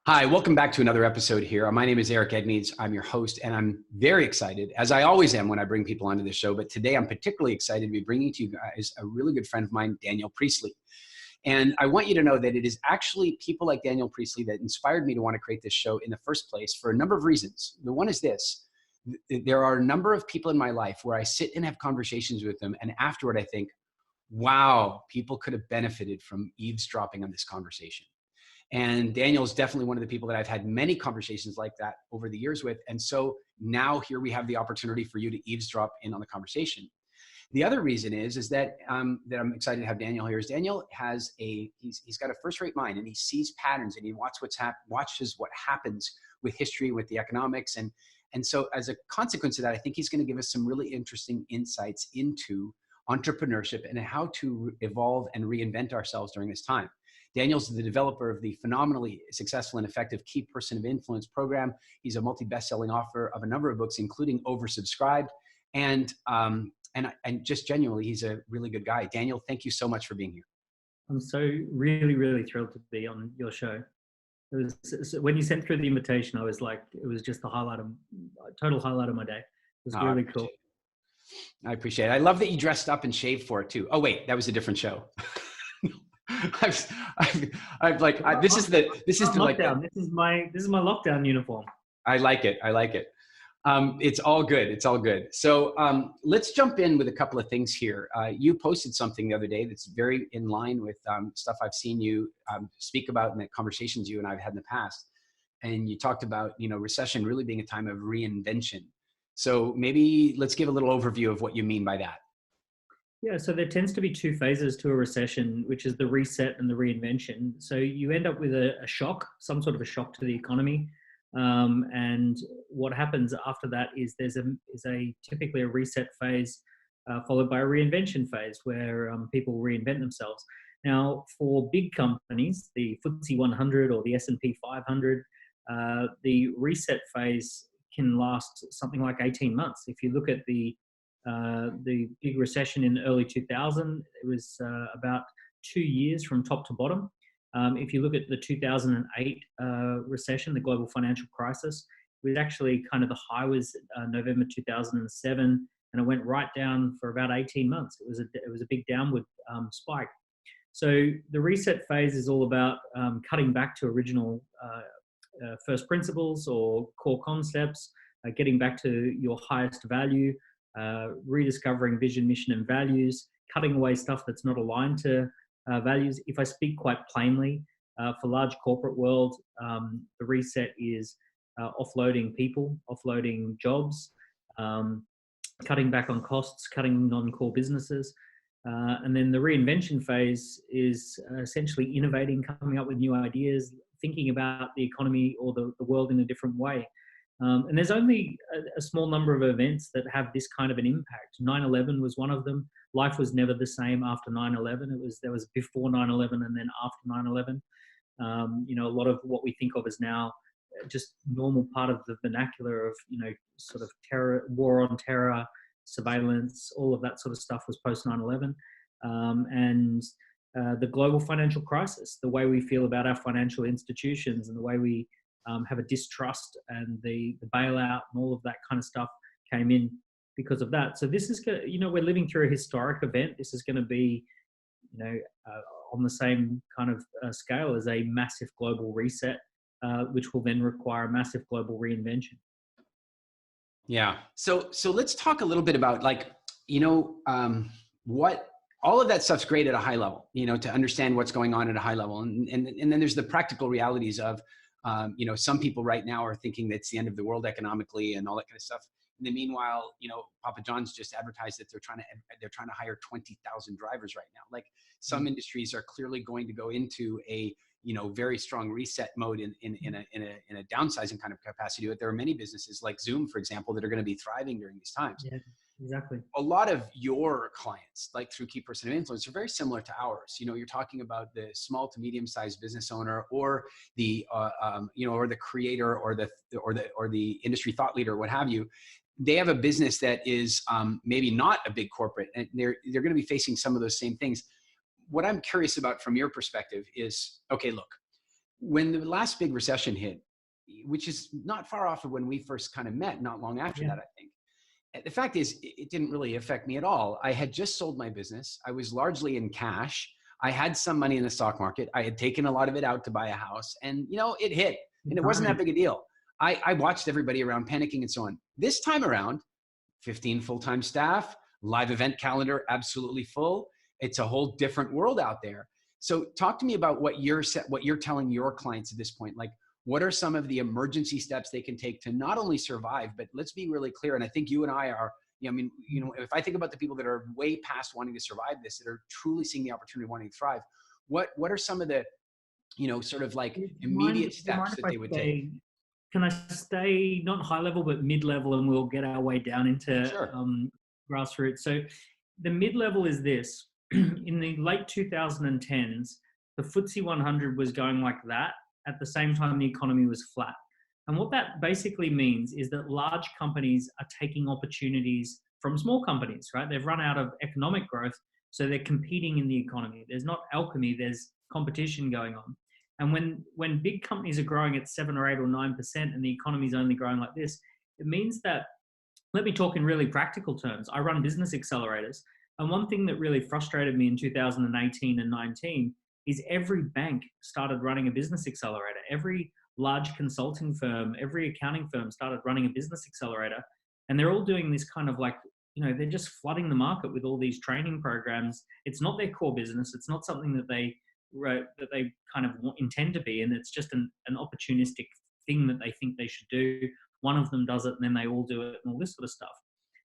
Hi, welcome back to another episode here. My name is Eric Edmeades. I'm your host, and I'm very excited, as I always am when I bring people onto the show. But today I'm particularly excited to be bringing to you guys a really good friend of mine, Daniel Priestley. And I want you to know that it is actually people like Daniel Priestley that inspired me to want to create this show in the first place for a number of reasons. The one is this. There are a number of people in my life where I sit and have conversations with them, and afterward I think, wow, people could have benefited from eavesdropping on this conversation. And Daniel is definitely one of the people that I've had many conversations like that over the years with. And so now here we have the opportunity for you to eavesdrop in on the conversation. The other reason is that I'm excited to have Daniel here is Daniel has he's got a first-rate mind, and he sees patterns, and he watches what happens with history, with the economics. And so as a consequence of that, I think he's going to give us some really interesting insights into entrepreneurship and how to evolve and reinvent ourselves during this time. Daniel's the developer of the phenomenally successful and effective Key Person of Influence program. He's a multi-best-selling author of a number of books, including Oversubscribed. And just genuinely, he's a really good guy. Daniel, thank you so much for being here. I'm so really thrilled to be on your show. When you sent through the invitation, I was like, it was just total highlight of my day. It was really cool. I appreciate it. I love that you dressed up and shaved for it too. Oh wait, that was a different show. This is my lockdown uniform. I like it. It's all good. It's all good. So let's jump in with a couple of things here. You posted something the other day that's very in line with stuff I've seen you speak about in the conversations you and I've had in the past. And you talked about, recession really being a time of reinvention. So maybe let's give a little overview of what you mean by that. Yeah, so there tends to be two phases to a recession, which is the reset and the reinvention. So you end up with a shock, some sort of a shock to the economy. And what happens after that is there's typically a reset phase followed by a reinvention phase where people reinvent themselves. Now, for big companies, the FTSE 100 or the S&P 500, the reset phase can last something like 18 months. If you look at the big recession in early 2000, it was about 2 years from top to bottom. If you look at the 2008 recession, the global financial crisis, it was actually kind of the high was November 2007, and it went right down for about 18 months. It was a big downward spike. So the reset phase is all about cutting back to original first principles or core concepts, getting back to your highest value, rediscovering vision, mission, and values, cutting away stuff that's not aligned to values. If I speak quite plainly, for large corporate world, the reset is offloading people, offloading jobs, cutting back on costs, cutting non-core businesses. And then the reinvention phase is essentially innovating, coming up with new ideas, thinking about the economy or the world in a different way. And there's only a small number of events that have this kind of an impact. 9/11 was one of them. Life was never the same after 9/11. There was before 9/11 and then after 9/11. A lot of what we think of as now just normal part of the vernacular of, sort of terror, war on terror, surveillance, all of that sort of stuff was post 9/11. The global financial crisis, the way we feel about our financial institutions and the way we have a distrust and the bailout and all of that kind of stuff came in because of that. So this is, we're living through a historic event. This is going to be, on the same kind of scale as a massive global reset, which will then require a massive global reinvention. Yeah. So let's talk a little bit about what all of that stuff's great at a high level, to understand what's going on at a high level. And then there's the practical realities of, some people right now are thinking that's the end of the world economically and all that kind of stuff. In the meanwhile, Papa John's just advertised that they're trying to hire 20,000 drivers right now. Like some industries are clearly going to go into a, very strong reset mode in a downsizing kind of capacity. But there are many businesses like Zoom, for example, that are going to be thriving during these times. Yeah, exactly. A lot of your clients, like through Key Person of Influence, are very similar to ours. You're talking about the small to medium-sized business owner, or the, or the creator, or the industry thought leader, what have you. They have a business that is maybe not a big corporate, and they're going to be facing some of those same things. What I'm curious about from your perspective is, okay, look, when the last big recession hit, which is not far off of when we first kind of met, not long after Yeah. that, I think. The fact is, it didn't really affect me at all. I had just sold my business. I was largely in cash. I had some money in the stock market. I had taken a lot of it out to buy a house, and it hit, and it wasn't that big a deal. I watched everybody around panicking and so on. This time around, 15 full-time staff, live event calendar absolutely full. It's a whole different world out there. So talk to me about what you're telling your clients at this point. Like, what are some of the emergency steps they can take to not only survive, but let's be really clear. And I think you and I are, if I think about the people that are way past wanting to survive this, that are truly seeing the opportunity, wanting to thrive, what are some of the, sort of like immediate steps that they would take? Can I stay not high level, but mid-level, and we'll get our way down into Sure. grassroots. So the mid-level is this. In the late 2010s, the FTSE 100 was going like that. At the same time, the economy was flat. And what that basically means is that large companies are taking opportunities from small companies, right? They've run out of economic growth, so they're competing in the economy. There's not alchemy, there's competition going on. And when big companies are growing at 7 or 8 or 9% and the economy is only growing like this, it means that, let me talk in really practical terms. I run business accelerators. And one thing that really frustrated me in 2018 and 19 is every bank started running a business accelerator. Every large consulting firm, every accounting firm started running a business accelerator. And they're all doing this kind of like, they're just flooding the market with all these training programs. It's not their core business. It's not something that they kind of intend to be. And it's just an opportunistic thing that they think they should do. One of them does it and then they all do it and all this sort of stuff.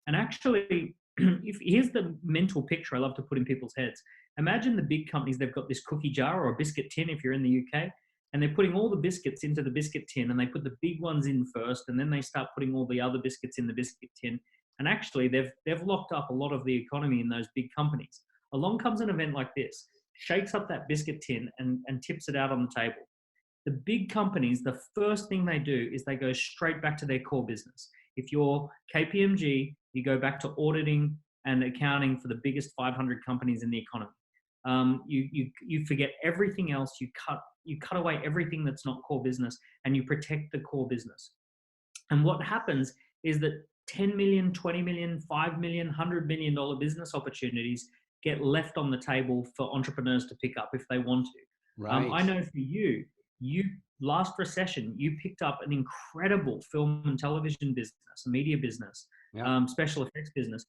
And actually, here's the mental picture I love to put in people's heads. Imagine the big companies, they've got this cookie jar or a biscuit tin if you're in the UK, and they're putting all the biscuits into the biscuit tin, and they put the big ones in first, and then they start putting all the other biscuits in the biscuit tin. And actually, they've locked up a lot of the economy in those big companies. Along comes an event like this, shakes up that biscuit tin and tips it out on the table. The big companies, the first thing they do is they go straight back to their core business. If you're KPMG, you go back to auditing and accounting for the biggest 500 companies in the economy. You forget everything else. You cut away everything that's not core business, and you protect the core business. And what happens is that 10 million, 20 million, 5 million, $100 million business opportunities get left on the table for entrepreneurs to pick up if they want to. Right. I know for you last recession, you picked up an incredible film and television business, a media business, special effects business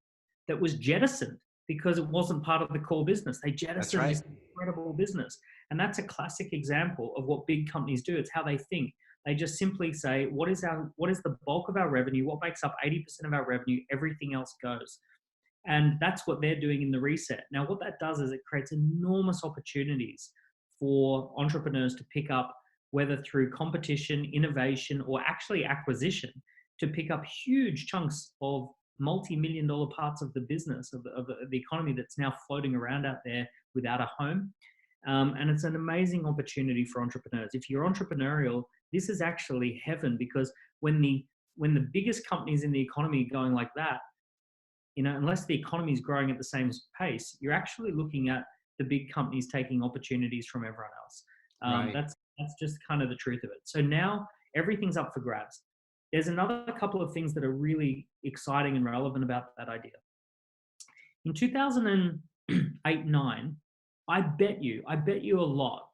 that was jettisoned because it wasn't part of the core business. They jettisoned this incredible business. And that's a classic example of what big companies do. It's how they think. They just simply say, what is the bulk of our revenue? What makes up 80% of our revenue? Everything else goes. And that's what they're doing in the reset. Now, what that does is it creates enormous opportunities for entrepreneurs to pick up, whether through competition, innovation, or actually acquisition, to pick up huge chunks of multi-million-dollar parts of the business, of the economy that's now floating around out there without a home. And it's an amazing opportunity for entrepreneurs. If you're entrepreneurial, this is actually heaven, because when the biggest companies in the economy are going like that, unless the economy is growing at the same pace, you're actually looking at the big companies taking opportunities from everyone else. Right. That's just kind of the truth of it. So now everything's up for grabs. There's another couple of things that are really exciting and relevant about that idea. In 2008-9, I bet you a lot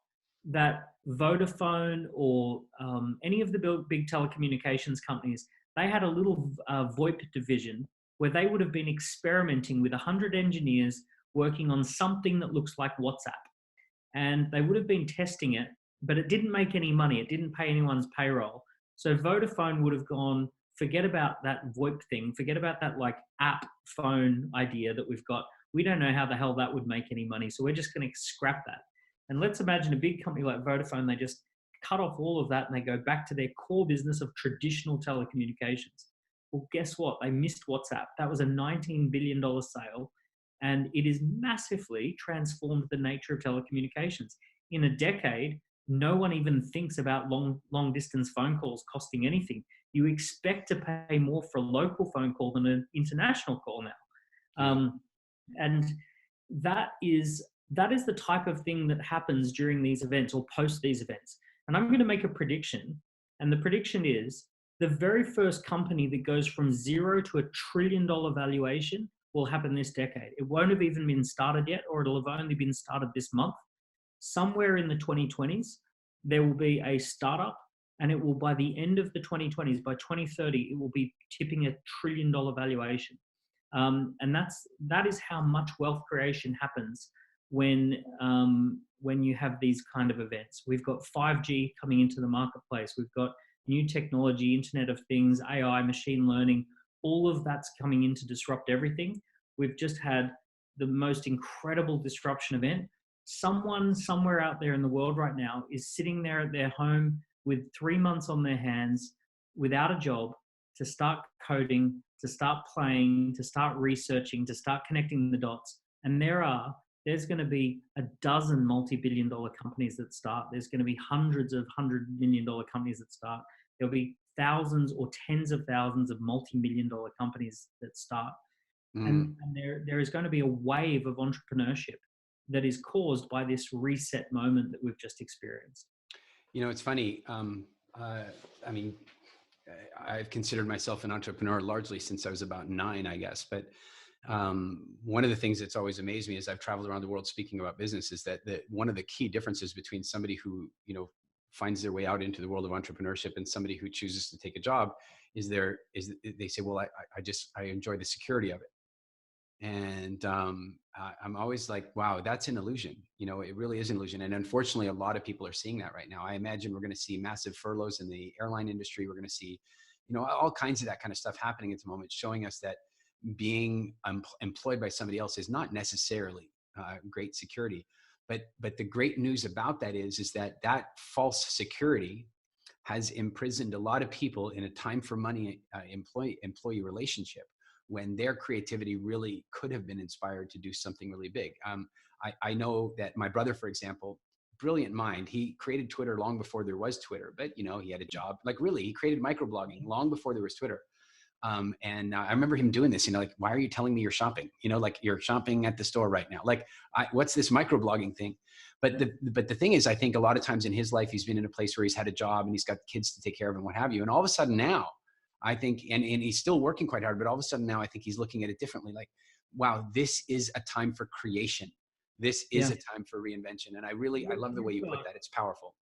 that Vodafone or any of the big telecommunications companies, they had a little VoIP division where they would have been experimenting with 100 engineers working on something that looks like WhatsApp. And they would have been testing it, but it didn't make any money. It didn't pay anyone's payroll. So Vodafone would have gone, forget about that VoIP thing, forget about that like app phone idea that we've got. We don't know how the hell that would make any money. So we're just going to scrap that. And let's imagine a big company like Vodafone, they just cut off all of that and they go back to their core business of traditional telecommunications. Well, guess what? They missed WhatsApp. That was a $19 billion sale. And it has massively transformed the nature of telecommunications. In a decade, no one even thinks about long distance phone calls costing anything. You expect to pay more for a local phone call than an international call now. And that is the type of thing that happens during these events or post these events. And I'm going to make a prediction. And the prediction is the very first company that goes from zero to $1 trillion valuation will happen this decade. It won't have even been started yet, or it'll have only been started this month. Somewhere in the 2020s, there will be a startup, and it will, by the end of the 2020s, by 2030, it will be tipping $1 trillion valuation. And that is how much wealth creation happens when you have these kind of events. We've got 5G coming into the marketplace. We've got new technology, Internet of Things, AI, machine learning. All of that's coming in to disrupt everything. We've just had the most incredible disruption event. Someone somewhere out there in the world right now is sitting there at their home with 3 months on their hands without a job to start coding, to start playing, to start researching, to start connecting the dots. And there's going to be a dozen multi-billion-dollar companies that start. There's going to be hundreds of $100 million companies that start. There'll be thousands or tens of thousands of multi-million-dollar companies that start. And there is going to be a wave of entrepreneurship that is caused by this reset moment that we've just experienced. You know, it's funny. I mean, I've considered myself an entrepreneur largely since I was about 9, I guess. But one of the things that's always amazed me as I've traveled around the world speaking about business is that one of the key differences between somebody who, finds their way out into the world of entrepreneurship and somebody who chooses to take a job is they say, well, I enjoy the security of it. And I'm always like, wow, that's an illusion. It really is an illusion. And unfortunately, a lot of people are seeing that right now. I imagine we're going to see massive furloughs in the airline industry. We're going to see, all kinds of that kind of stuff happening at the moment, showing us that being employed by somebody else is not necessarily great security. But the great news about that is that false security has imprisoned a lot of people in a time for money employee relationship, when their creativity really could have been inspired to do something really big. I know that my brother, for example, brilliant mind, he created Twitter long before there was Twitter, but he had a job. Like really, he created microblogging long before there was Twitter. And I remember him doing this, like, why are you telling me you're shopping? Like you're shopping at the store right now. Like, what's this microblogging thing? But the thing is, I think a lot of times in his life, he's been in a place where he's had a job and he's got kids to take care of and what have you. And all of a sudden now, I think, and he's still working quite hard, but all of a sudden now I think he's looking at it differently. Like, wow, this is a time for creation. This is a time for reinvention. And I love the way you put that. It's powerful.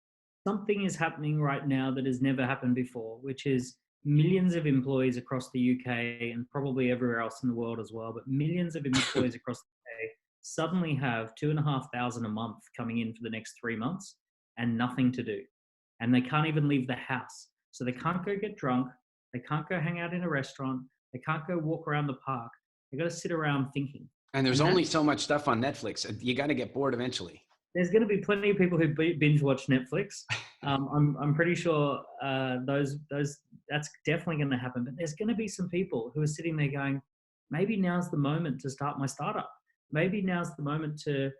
Something is happening right now that has never happened before, which is millions of employees across the UK and probably everywhere else in the world as well, but millions of employees across the UK suddenly have $2,500 a month coming in for the next 3 months and nothing to do. And they can't even leave the house. So they can't go get drunk. They can't go hang out in a restaurant. They can't go walk around the park. They got to sit around thinking. And there's only so much stuff on Netflix. You got to get bored eventually. There's going to be plenty of people who binge watch Netflix. I'm pretty sure that's definitely going to happen. But there's going to be some people who are sitting there going, maybe now's the moment to start my startup. Maybe now's the moment to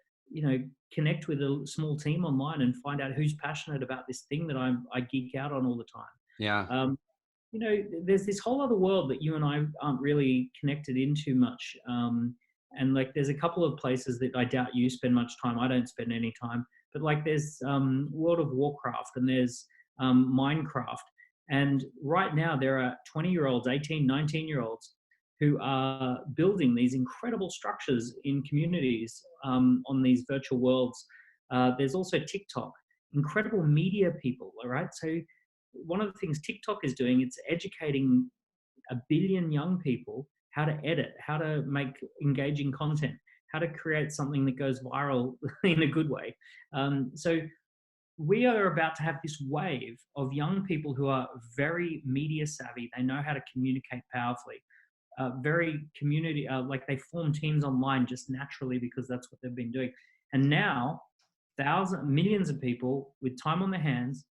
connect with a small team online and find out who's passionate about this thing that I geek out on all the time. Yeah. There's this whole other world that you and I aren't really connected into much. And like, there's a couple of places that I doubt you spend much time. I don't spend any time, but like there's World of Warcraft and there's Minecraft. And right now there are 20-year-olds, 18, 19-year-olds who are building these incredible structures in communities on these virtual worlds. There's also TikTok, incredible media people, all right? So one of the things TikTok is doing, it's educating 1 billion young people how to edit, how to make engaging content, how to create something that goes viral in a good way. So we are about to have this wave of young people who are very media savvy. They know how to communicate powerfully, very community, like they form teams online just naturally because that's what they've been doing. And now millions of people with time on their hands,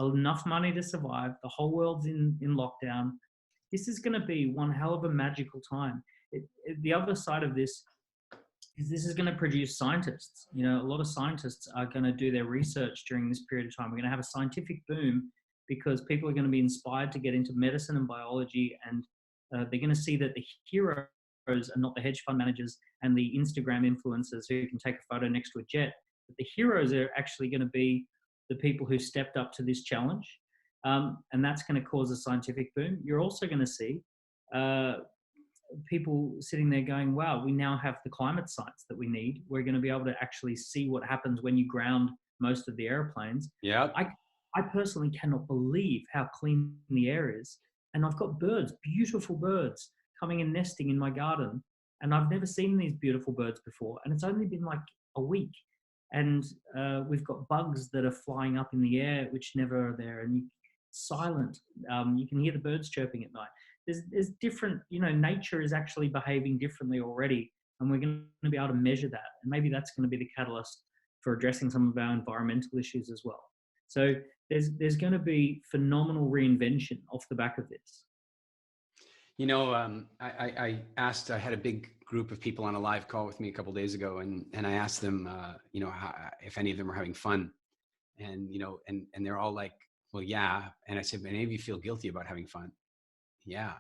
enough money to survive, the whole world's in lockdown. This is going to be one hell of a magical time. The other side of this is is going to produce scientists. A lot of scientists are going to do their research during this period of time. We're going to have a scientific boom because people are going to be inspired to get into medicine and biology, and they're going to see that the heroes are not the hedge fund managers and the Instagram influencers who can take a photo next to a jet, but the heroes are actually going to be the people who stepped up to this challenge. And that's going to cause a scientific boom. You're also going to see people sitting there going, wow, we now have the climate science that we need. We're going to be able to actually see what happens when you ground most of the airplanes. Yeah. I personally cannot believe how clean the air is. And I've got birds, beautiful birds, coming and nesting in my garden. And I've never seen these beautiful birds before. And it's only been like a week. And we've got bugs that are flying up in the air, which never are there. And silent. You can hear the birds chirping at night. There's different, nature is actually behaving differently already. And we're going to be able to measure that. And maybe that's going to be the catalyst for addressing some of our environmental issues as well. So there's going to be phenomenal reinvention off the back of this. I had a big group of people on a live call with me a couple of days ago, and I asked them, if any of them are having fun, and they're all like, well, yeah. And I said, but any of you feel guilty about having fun? Yeah.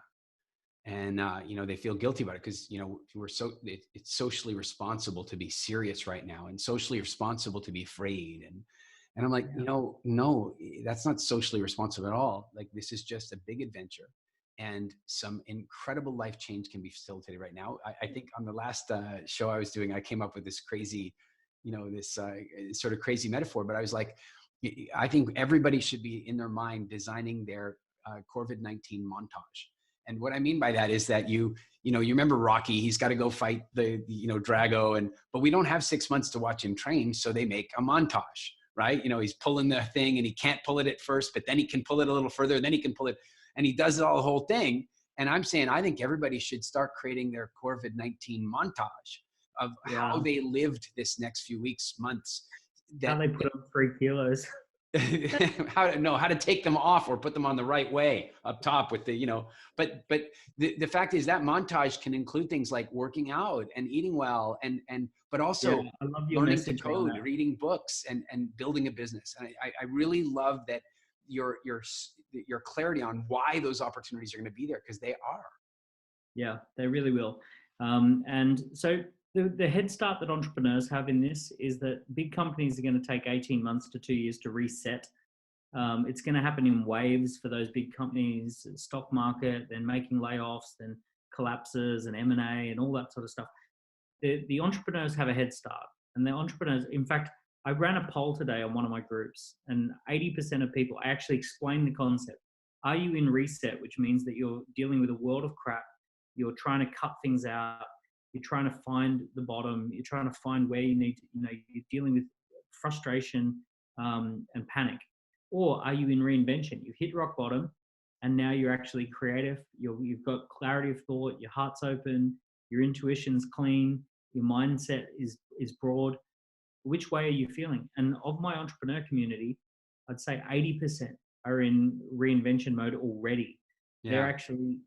And, they feel guilty about it because, it's socially responsible to be serious right now and socially responsible to be afraid. And I'm like, no, that's not socially responsible at all. Like, this is just a big adventure, and some incredible life change can be facilitated right now. I think on the last show I was doing, I came up with this crazy, this sort of crazy metaphor, but I was like, I think everybody should be in their mind designing their COVID-19 montage. And what I mean by that is that you remember Rocky, he's got to go fight the Drago, but we don't have 6 months to watch him train. So they make a montage, right? He's pulling the thing and he can't pull it at first, but then he can pull it a little further and then he can pull it, and he does it all the whole thing. And I'm saying, I think everybody should start creating their COVID-19 montage of how they lived this next few weeks, months. How they put on 3 kilos. how to take them off or put them on the right way up top with but the fact is that montage can include things like working out and eating well but also I love your learning to code, reading books, and building a business. And I really love that your clarity on why those opportunities are going to be there, because they are. Yeah, they really will. And so the head start that entrepreneurs have in this is that big companies are going to take 18 months to 2 years to reset. It's going to happen in waves for those big companies, stock market, then making layoffs, then collapses and M&A and all that sort of stuff. The entrepreneurs have a head start. And the entrepreneurs, in fact, I ran a poll today on one of my groups, and 80% of people, I actually explained the concept. Are you in reset, which means that you're dealing with a world of crap, you're trying to cut things out, you're trying to find the bottom, you're trying to find where you need to, you're dealing with frustration and panic? Or are you in reinvention? You hit rock bottom and now you're actually creative, you've got clarity of thought, your heart's open, your intuition's clean, your mindset is broad. Which way are you feeling? And of my entrepreneur community, I'd say 80% are in reinvention mode already. Yeah.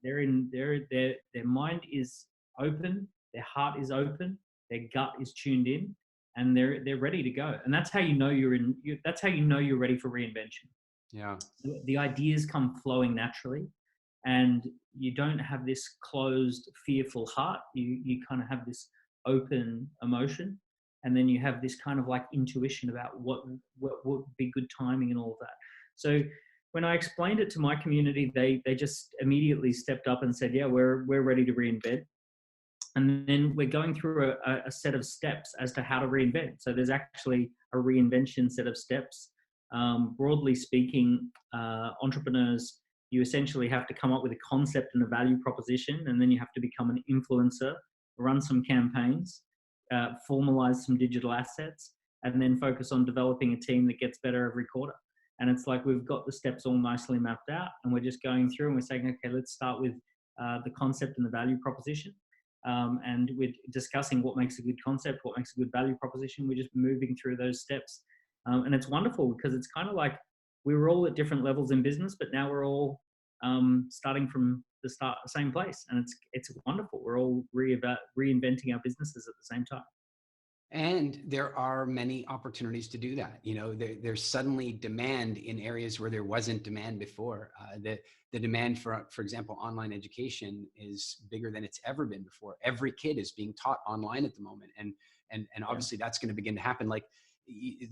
Their mind is open, their heart is open, their gut is tuned in, and they're ready to go. And that's how you know that's how you know you're ready for reinvention. Yeah. The ideas come flowing naturally, and you don't have this closed, fearful heart. You kind of have this open emotion, and then you have this kind of like intuition about what would be good timing and all of that. So when I explained it to my community, they just immediately stepped up and said, yeah, we're ready to reinvent. And then we're going through a set of steps as to how to reinvent. So there's actually a reinvention set of steps. Broadly speaking, entrepreneurs, you essentially have to come up with a concept and a value proposition, and then you have to become an influencer, run some campaigns, formalize some digital assets, and then focus on developing a team that gets better every quarter. And it's like we've got the steps all nicely mapped out, and we're just going through and we're saying, okay, let's start with the concept and the value proposition. And we're discussing what makes a good concept, what makes a good value proposition. We're just moving through those steps. And it's wonderful because it's kind of like we were all at different levels in business, but now we're all starting from the same place. And it's wonderful. We're all reinventing our businesses at the same time. And there are many opportunities to do that. There's suddenly demand in areas where there wasn't demand before. The demand for example, online education is bigger than it's ever been before. Every kid is being taught online at the moment. And obviously that's going to begin to happen. Like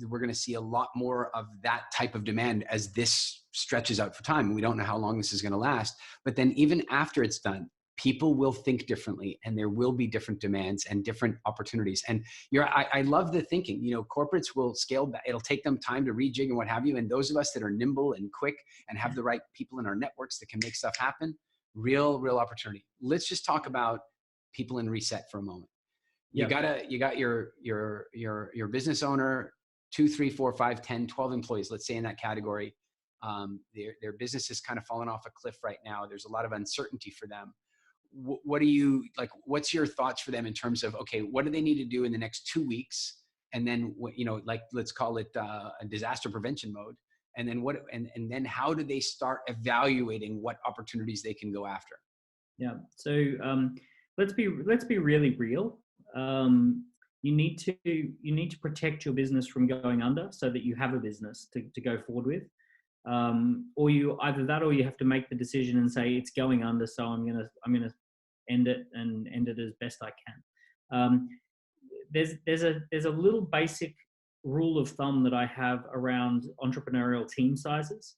we're going to see a lot more of that type of demand as this stretches out for time. We don't know how long this is going to last, but then even after it's done, people will think differently, and there will be different demands and different opportunities. And I love the thinking, corporates will scale back. It'll take them time to rejig and what have you. And those of us that are nimble and quick and have the right people in our networks that can make stuff happen, real opportunity. Let's just talk about people in Reset for a moment. You got your business owner, 2, 3, 4, 5, 10, 12 employees, let's say in that category. Their business is kind of fallen off a cliff right now. There's a lot of uncertainty for them. What do you like? What's your thoughts for them in terms of, okay, what do they need to do in the next 2 weeks? And then, let's call it a disaster prevention mode. And then and then how do they start evaluating what opportunities they can go after? Yeah. So let's be really real. You need to protect your business from going under so that you have a business to go forward with. Or you either that, or you have to make the decision and say it's going under, so I'm gonna end it as best I can. There's a little basic rule of thumb that I have around entrepreneurial team sizes,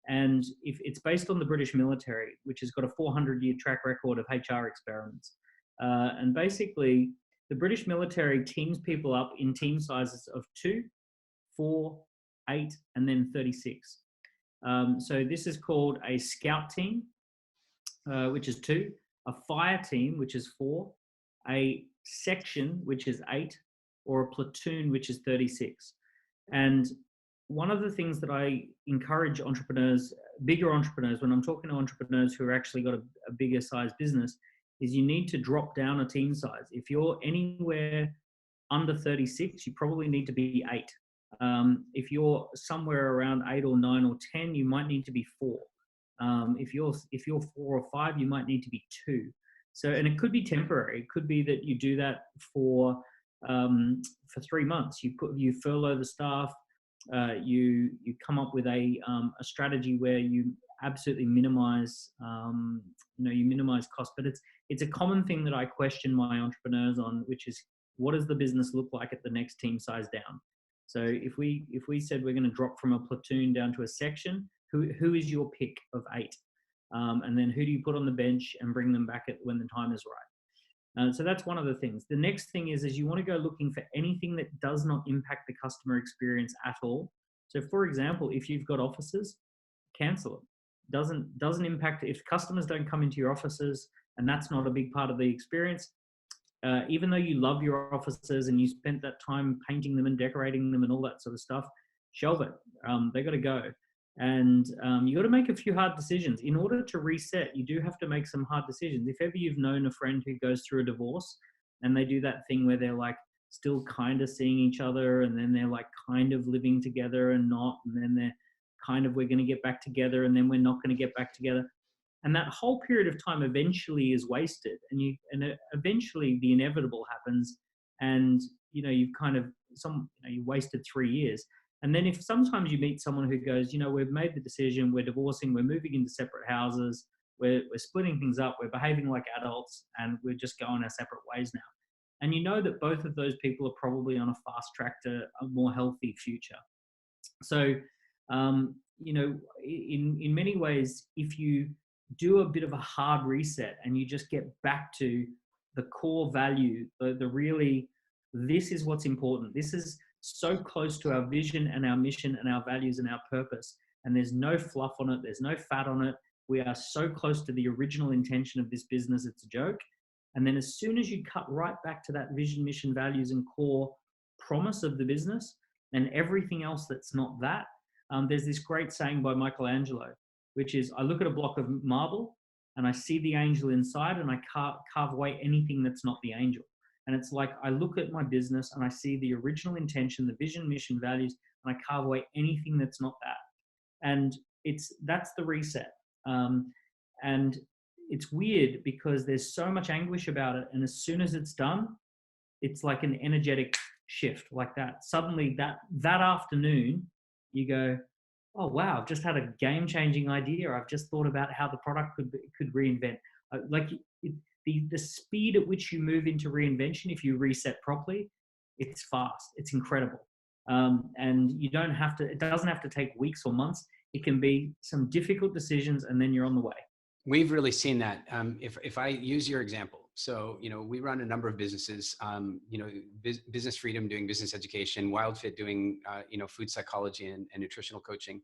and if it's based on the British military, which has got a 400-year track record of HR experiments, and basically the British military teams people up in team sizes of 2, 4, 8, and then 36. So this is called a scout team, which is 2, a fire team, which is 4, a section, which is 8, or a platoon, which is 36. And one of the things that I encourage entrepreneurs, bigger entrepreneurs, when I'm talking to entrepreneurs who are actually got a bigger size business, is you need to drop down a team size. If you're anywhere under 36, you probably need to be 8. If you're somewhere around 8 or 9 or 10, you might need to be 4. If you're 4 or 5, you might need to be 2. So, and it could be temporary. It could be that you do that for 3 months. You furlough the staff. You come up with a strategy where you absolutely minimize you minimize cost. But it's a common thing that I question my entrepreneurs on, which is, what does the business look like at the next team size down? So if we said we're going to drop from a platoon down to a section, who is your pick of 8? And then who do you put on the bench and bring them back when the time is right? So that's one of the things. The next thing is you want to go looking for anything that does not impact the customer experience at all. So for example, if you've got offices, cancel it. Doesn't impact. If customers don't come into your offices and that's not a big part of the experience, even though you love your offices and you spent that time painting them and decorating them and all that sort of stuff, shelve it. They got to go. And you got to make a few hard decisions. In order to reset, you do have to make some hard decisions. If ever you've known a friend who goes through a divorce and they do that thing where they're like still kind of seeing each other, and then they're like kind of living together and not, and then they're kind of, we're going to get back together, and then we're not going to get back together. And that whole period of time eventually is wasted, and eventually the inevitable happens, and you've kind of you wasted 3 years. And then if sometimes you meet someone who goes, we've made the decision, we're divorcing, we're moving into separate houses, we're splitting things up, we're behaving like adults, and we're just going our separate ways now. And you know that both of those people are probably on a fast track to a more healthy future. So, in many ways, if you do a bit of a hard reset and you just get back to the core value, the really, this is what's important. This is so close to our vision and our mission and our values and our purpose. And there's no fluff on it. There's no fat on it. We are so close to the original intention of this business. It's a joke. And then as soon as you cut right back to that vision, mission, values, and core promise of the business and everything else that's not that, there's this great saying by Michelangelo, which is, I look at a block of marble and I see the angel inside, and I carve away anything that's not the angel. And it's like, I look at my business and I see the original intention, the vision, mission, values, and I carve away anything that's not that. And that's the reset. And it's weird because there's so much anguish about it. And as soon as it's done, it's like an energetic shift like that. Suddenly that afternoon, you go, oh, wow, I've just had a game-changing idea. I've just thought about how the product could reinvent. The speed at which you move into reinvention, if you reset properly, it's fast. It's incredible. And you don't have to, it doesn't have to take weeks or months. It can be some difficult decisions and then you're on the way. We've really seen that. If I use your example, so, we run a number of businesses, Business Freedom doing business education, WildFit doing, food psychology and nutritional coaching,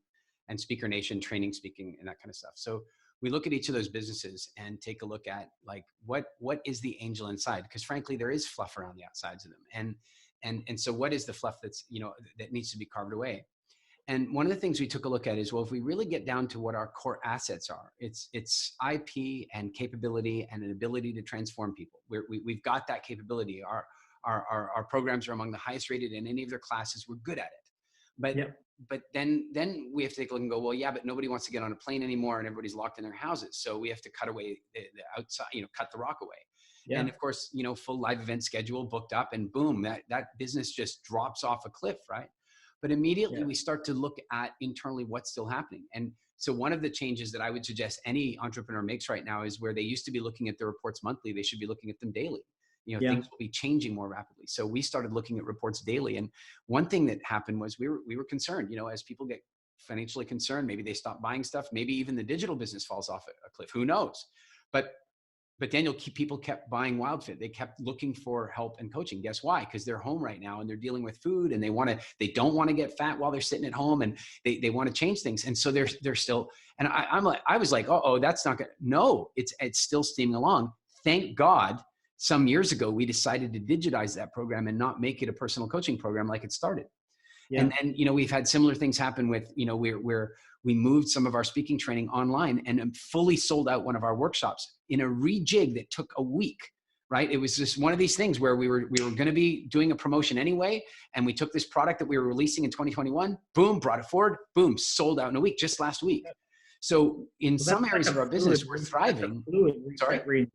and Speaker Nation training, speaking, and that kind of stuff. So we look at each of those businesses and take a look at like, what is the angel inside? Because frankly, there is fluff around the outsides of them. And so what is the fluff that's, that needs to be carved away? And one of the things we took a look at is, well, if we really get down to what our core assets are, it's IP and capability and an ability to transform people. We've got that capability. Our programs are among the highest rated in any of their classes. We're good at it. But Yep. but then we have to take a look and go, well, yeah, but nobody wants to get on a plane anymore and everybody's locked in their houses. So we have to cut away the outside, cut the rock away. Yeah. And of course, full live event schedule booked up, and boom, that business just drops off a cliff, right? But immediately we start to look at internally what's still happening. And so one of the changes that I would suggest any entrepreneur makes right now is, where they used to be looking at their reports monthly, they should be looking at them daily. Things will be changing more rapidly. So we started looking at reports daily. And one thing that happened was we were concerned, as people get financially concerned, maybe they stop buying stuff, maybe even the digital business falls off a cliff, who knows? But Daniel, people kept buying WildFit. They kept looking for help and coaching. Guess why? Because they're home right now and they're dealing with food, and they don't want to get fat while they're sitting at home, and they want to change things. And so they're still, and I was like, oh, that's not good. No, it's still steaming along. Thank God. Some years ago, we decided to digitize that program and not make it a personal coaching program like it started. Yeah. And then, we've had similar things happen with, we moved some of our speaking training online and fully sold out one of our workshops in a rejig that took a week, right? It was just one of these things where we were going to be doing a promotion anyway. And we took this product that we were releasing in 2021, boom, brought it forward, boom, sold out in a week, just last week. So in some areas of our business, we're thriving. Sorry.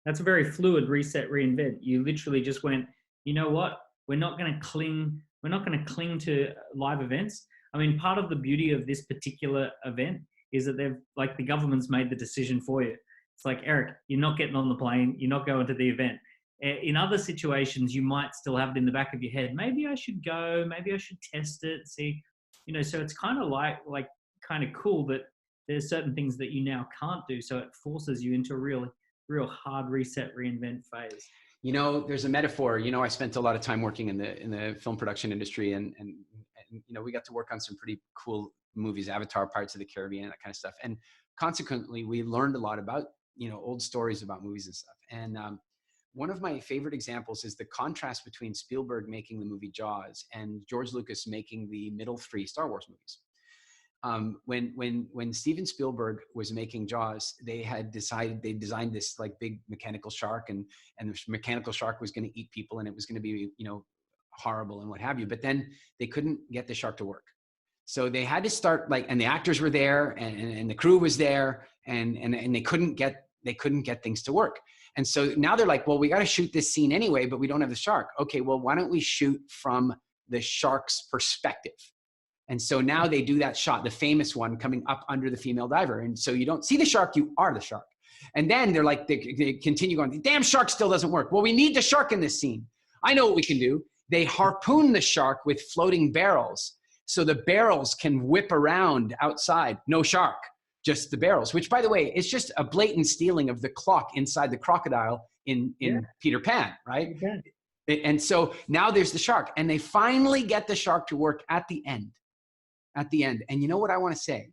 That's a very fluid reset, reinvent. You literally just went, you know what? We're not going to cling to live events. I mean, part of the beauty of this particular event is that the government's made the decision for you. It's like, Eric, you're not getting on the plane. You're not going to the event. In other situations, you might still have it in the back of your head. Maybe I should go. Maybe I should test it. See, so it's kind of like kind of cool that there's certain things that you now can't do. So it forces you into a real hard reset, reinvent phase. There's a metaphor. I spent a lot of time working in the film production industry, and we got to work on some pretty cool movies, Avatar, Pirates of the Caribbean, that kind of stuff. And consequently, we learned a lot about, old stories about movies and stuff. And one of my favorite examples is the contrast between Spielberg making the movie Jaws and George Lucas making the middle three Star Wars movies. When Steven Spielberg was making Jaws, they designed this like big mechanical shark, and the mechanical shark was going to eat people, and it was going to be, horrible and what have you. But then they couldn't get the shark to work. So they had to start and the actors were there and the crew was there, and they couldn't get things to work. And so now they're like, well, we got to shoot this scene anyway, but we don't have the shark. Okay, well, why don't we shoot from the shark's perspective? And so now they do that shot, the famous one coming up under the female diver. And so you don't see the shark, you are the shark. And then they continue going, the damn shark still doesn't work. Well, we need the shark in this scene. I know what we can do. They harpoon the shark with floating barrels. So the barrels can whip around outside. No shark, just the barrels, which, by the way, is just a blatant stealing of the clock inside the crocodile in Peter Pan, right? Okay. And so now there's the shark. And they finally get the shark to work at the end. And you know what I want to say?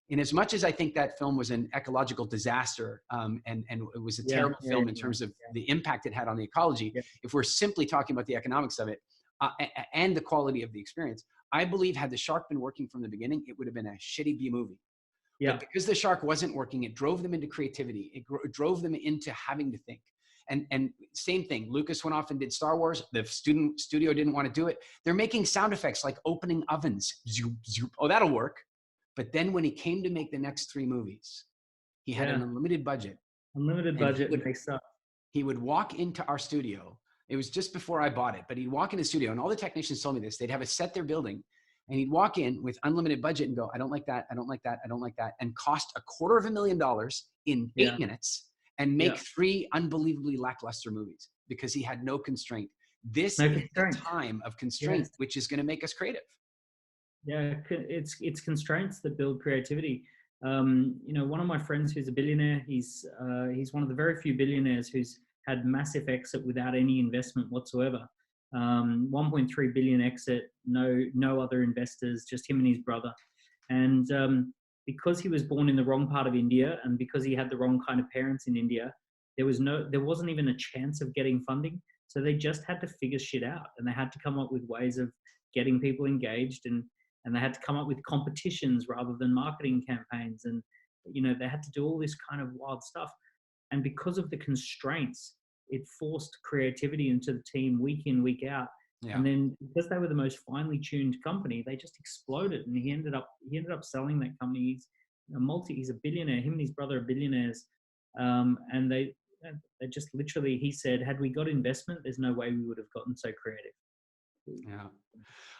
In as much as I think that film was an ecological disaster, and it was a terrible film in terms of the impact it had on the ecology, if we're simply talking about the economics of it and the quality of the experience, I believe had the shark been working from the beginning, it would have been a shitty B movie. Yeah. But because the shark wasn't working, it drove them into creativity. It drove them into having to think. And same thing, Lucas went off and did Star Wars. The studio didn't want to do it. They're making sound effects like opening ovens. Zoop, zoop. Oh, that'll work. But then when he came to make the next 3 movies, he had an unlimited budget. He would walk into our studio. It was just before I bought it, but he'd walk in the studio, and all the technicians told me this. They'd have a set they're building, and he'd walk in with unlimited budget and go, I don't like that, I don't like that, I don't like that, and cost $250,000 in 8 minutes and make 3 unbelievably lackluster movies because he had no constraint. This No is the constraint. time of constraint, Yes. which is going to make us creative. Yeah, it's constraints that build creativity. One of my friends who's a billionaire, he's one of the very few billionaires who's had massive exit without any investment whatsoever. 1.3 billion exit, no other investors, just him and his brother. And because he was born in the wrong part of India, and because he had the wrong kind of parents in India, there wasn't even a chance of getting funding. So they just had to figure shit out, and they had to come up with ways of getting people engaged, and they had to come up with competitions rather than marketing campaigns. And, they had to do all this kind of wild stuff. And because of the constraints, it forced creativity into the team week in, week out. Yeah. And then because they were the most finely tuned company, they just exploded. And he ended up selling that company. He's a billionaire. Him and his brother are billionaires. And they just literally, he said, had we got investment, there's no way we would have gotten so creative. Yeah.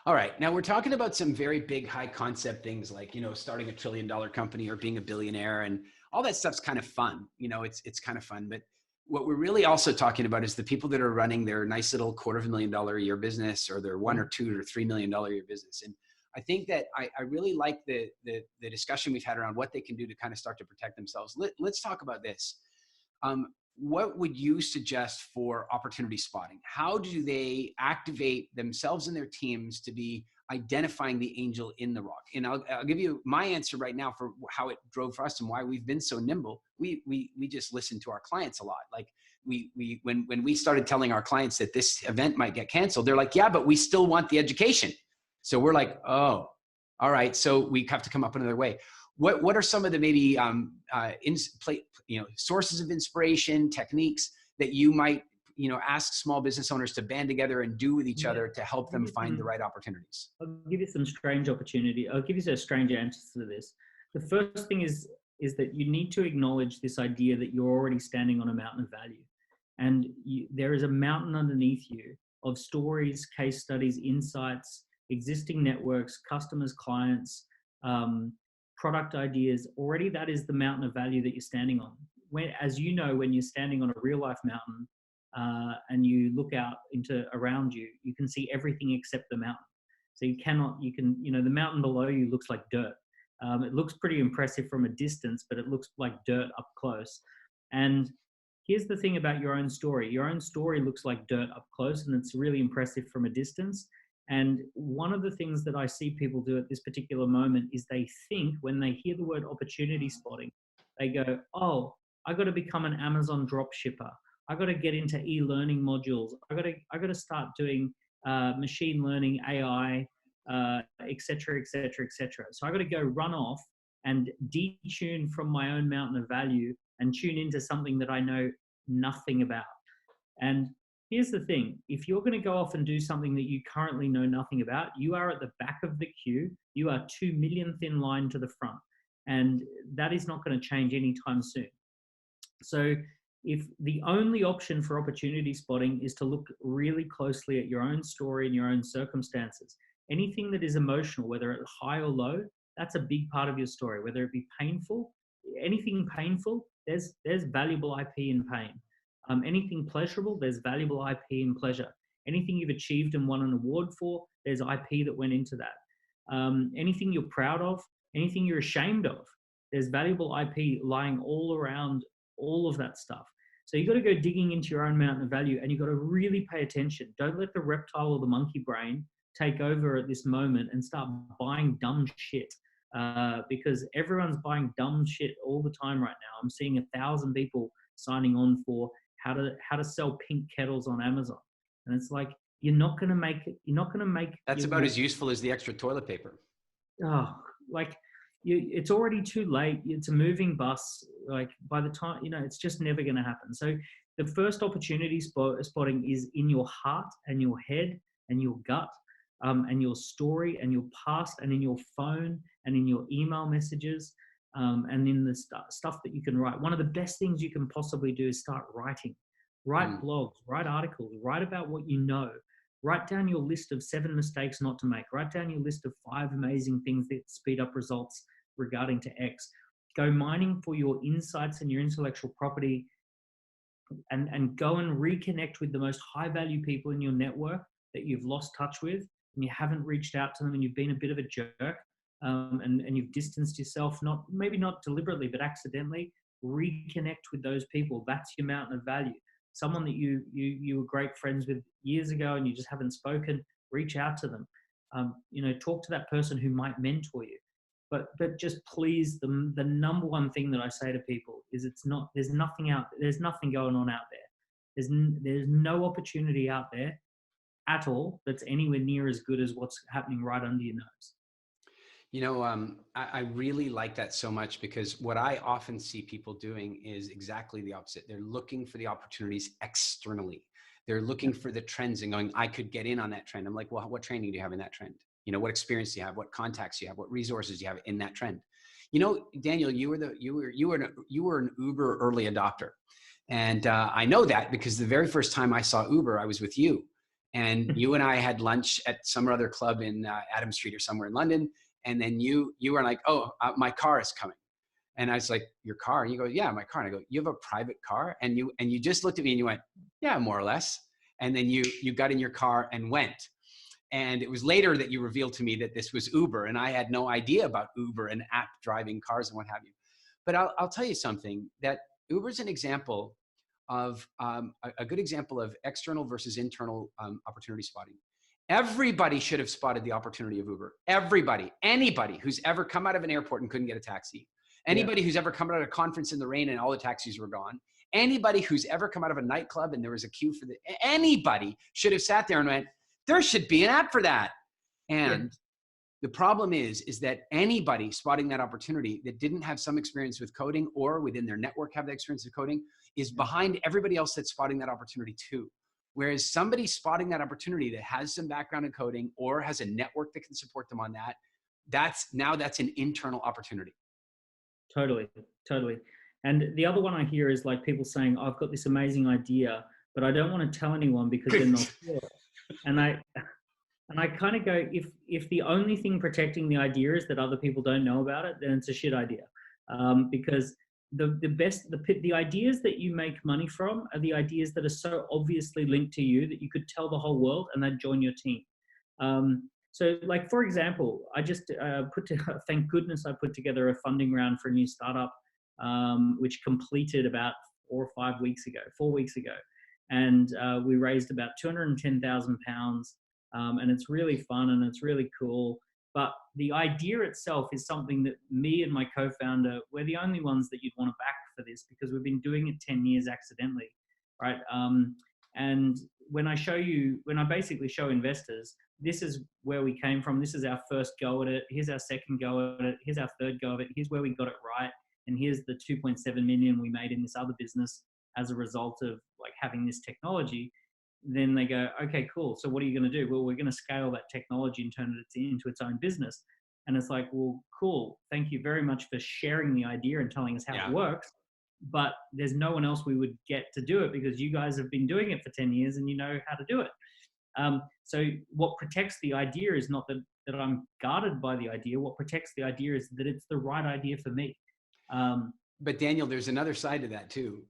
All right. Now we're talking about some very big, high concept things like, starting $1 trillion company or being a billionaire, and all that stuff's kind of fun. It's kind of fun. But what we're really also talking about is the people that are running their nice little $250,000 a year business, or their $1 or $2 or $3 million a year business. And I think that I really like the discussion we've had around what they can do to kind of start to protect themselves. Let's talk about this. What would you suggest for opportunity spotting? How do they activate themselves and their teams to be identifying the angel in the rock? And I'll give you my answer right now for how it drove for us and why we've been so nimble. We just listen to our clients a lot. Like when we started telling our clients that this event might get canceled, they're like, yeah, but we still want the education. So we're like, oh, all right. So we have to come up another way. What are some of the maybe sources of inspiration, techniques that you might ask small business owners to band together and do with each other to help them find the right opportunities? I'll give you some strange opportunity. I'll give you a strange answer to this. The first thing is that you need to acknowledge this idea that you're already standing on a mountain of value, and there is a mountain underneath you of stories, case studies, insights, existing networks, customers, clients, product ideas. Already that is the mountain of value that you're standing on. As you know, when you're standing on a real life mountain and you look out around you, you can see everything except the mountain. So the mountain below you looks like dirt. It looks pretty impressive from a distance, but it looks like dirt up close. And here's the thing about your own story. Your own story looks like dirt up close, and it's really impressive from a distance. And one of the things that I see people do at this particular moment is they think, when they hear the word opportunity spotting, they go, oh, I got to become an Amazon drop shipper. I got to get into e-learning modules. I got to start doing machine learning, AI, et cetera, et cetera, et cetera. So I got to go run off and detune from my own mountain of value and tune into something that I know nothing about. And here's the thing. If you're going to go off and do something that you currently know nothing about, you are at the back of the queue. You are 2 millionth in line to the front. And that is not going to change anytime soon. So if the only option for opportunity spotting is to look really closely at your own story and your own circumstances, anything that is emotional, whether it's high or low, that's a big part of your story. Whether it be painful, anything painful, there's valuable IP in pain. Anything pleasurable, there's valuable IP in pleasure. Anything you've achieved and won an award for, there's IP that went into that. Anything you're proud of, anything you're ashamed of, there's valuable IP lying all around all of that stuff. So you got to go digging into your own mountain of value, and you got to really pay attention. Don't let the reptile or the monkey brain take over at this moment and start buying dumb shit, because everyone's buying dumb shit all the time right now. I'm seeing 1,000 people signing on for how to sell pink kettles on Amazon, and it's like, you're not going to make it. You're not going to make. That's about as useful as the extra toilet paper. Oh, it's already too late. It's a moving bus. Like, by the time, it's just never going to happen. So the first opportunity spotting is in your heart and your head and your gut, and your story and your past, and in your phone and in your email messages, and in the stuff that you can write. One of the best things you can possibly do is start writing. Write blogs, write articles, write about what you know. Write down your list of 7 mistakes not to make. Write down your list of 5 amazing things that speed up results regarding to X. Go mining for your insights and your intellectual property. and go and reconnect with the most high value people in your network that you've lost touch with and you haven't reached out to them and you've been a bit of a jerk, and you've distanced yourself, maybe not deliberately, but accidentally. Reconnect with those people. That's your mountain of value. Someone that you were great friends with years ago and you just haven't spoken, reach out to them. Talk to that person who might mentor you. But just please, the number one thing that I say to people is there's nothing going on out there. There's no opportunity out there at all that's anywhere near as good as what's happening right under your nose. I really like that so much, because what I often see people doing is exactly the opposite. They're looking for the opportunities externally. They're looking for the trends and going, I could get in on that trend. I'm like, well, what training do you have in that trend? What experience do you have? What contacts do you have? What resources do you have in that trend? Daniel, you were an Uber early adopter. And I know that because the very first time I saw Uber, I was with you. And you and I had lunch at some other club in Adam Street or somewhere in London. And then you were like, oh, my car is coming. And I was like, your car? And you go, yeah, my car. And I go, you have a private car? And you just looked at me and you went, yeah, more or less. And then you got in your car and went. And it was later that you revealed to me that this was Uber. And I had no idea about Uber and app driving cars and what have you. But I'll tell you something, that Uber is an example of a good example of external versus internal opportunity spotting. Everybody should have spotted the opportunity of Uber. Everybody, anybody who's ever come out of an airport and couldn't get a taxi. Anybody who's ever come out of a conference in the rain and all the taxis were gone. Anybody who's ever come out of a nightclub and there was a queue for anybody should have sat there and went, there should be an app for that. And the problem is that anybody spotting that opportunity that didn't have some experience with coding or within their network have the experience of coding is behind everybody else that's spotting that opportunity too. Whereas somebody spotting that opportunity that has some background in coding or has a network that can support them on that's an internal opportunity. Totally. And the other one I hear is like people saying, oh, I've got this amazing idea, but I don't want to tell anyone because then they'll steal it. And I kind of go, if the only thing protecting the idea is that other people don't know about it, then it's a shit idea. Because the ideas that you make money from are the ideas that are so obviously linked to you that you could tell the whole world and they'd join your team. So like, for example, I just thank goodness I put together a funding round for a new startup, which completed about 4 weeks ago. And we raised about £210,000. And it's really fun and it's really cool. But the idea itself is something that me and my co-founder, we're the only ones that you'd want to back for this because we've been doing it 10 years accidentally, right? And when I basically show investors, this is where we came from. This is our first go at it. Here's our second go at it. Here's our third go at it. Here's where we got it right. And here's the 2.7 million we made in this other business as a result of like having this technology. Then they go, okay, cool. So what are you going to do? Well, we're going to scale that technology and turn it into its own business. And it's like, well, cool. Thank you very much for sharing the idea and telling us how it works. But there's no one else we would get to do it because you guys have been doing it for 10 years and you know how to do it. So what protects the idea is not that I'm guarded by the idea. What protects the idea is that it's the right idea for me. But Daniel, there's another side to that too.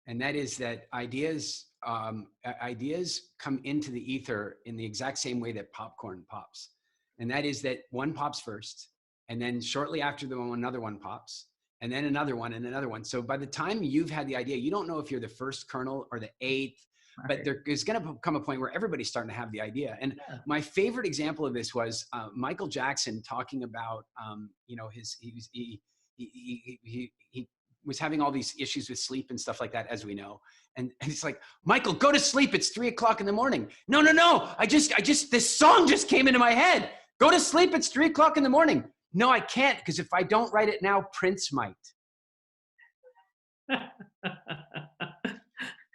And that is that ideas come into the ether in the exact same way that popcorn pops. And that is that one pops first, and then shortly after them, another one pops, and then another one and another one. So by the time you've had the idea, you don't know if you're the first kernel or the eighth, but there is going to come a point where everybody's starting to have the idea. And my favorite example of this was Michael Jackson talking about, he was having all these issues with sleep and stuff like that, as we know. And it's like, Michael, go to sleep. It's 3 o'clock in the morning. No. This song just came into my head. Go to sleep. It's 3 o'clock in the morning. No, I can't, because if I don't write it now, Prince might.